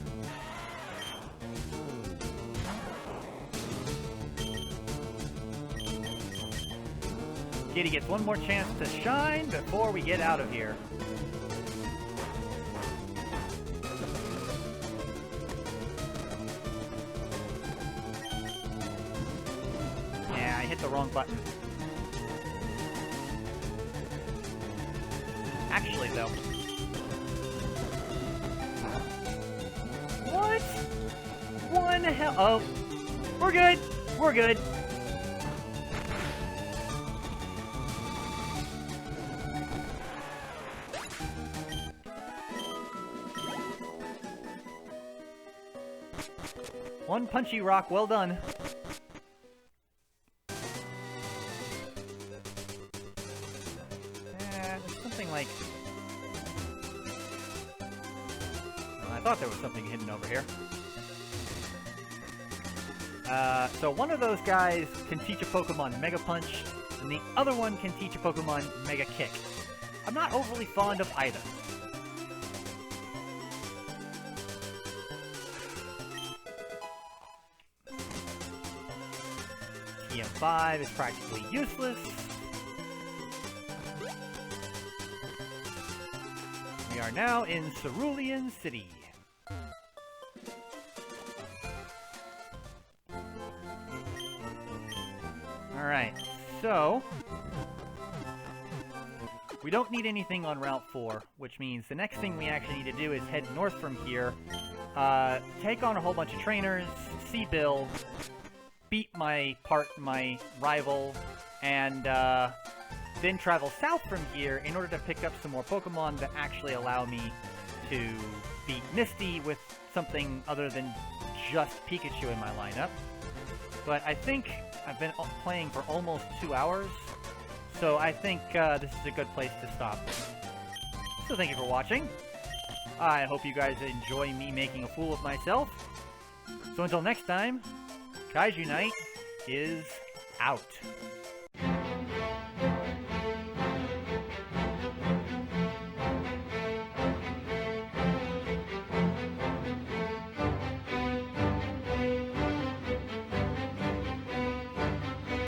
Kitty gets one more chance to shine before we get out of here. Yeah, I hit the wrong button. Actually, though. What? One hell... Oh. We're good. We're good. One punchy rock, well done. There's something like... Oh, I thought there was something hidden over here. So one of those guys can teach a Pokemon Mega Punch, and the other one can teach a Pokemon Mega Kick. I'm not overly fond of either. TM5 is practically useless. We are now in Cerulean City. Alright, so... we don't need anything on Route 4, which means the next thing we actually need to do is head north from here, take on a whole bunch of trainers, see Bill, beat my rival, and then travel south from here in order to pick up some more Pokemon that actually allow me to beat Misty with something other than just Pikachu in my lineup. But I think I've been playing for almost 2 hours, so I think this is a good place to stop. So thank you for watching. I hope you guys enjoy me making a fool of myself. So until next time, Kaiju Night is out.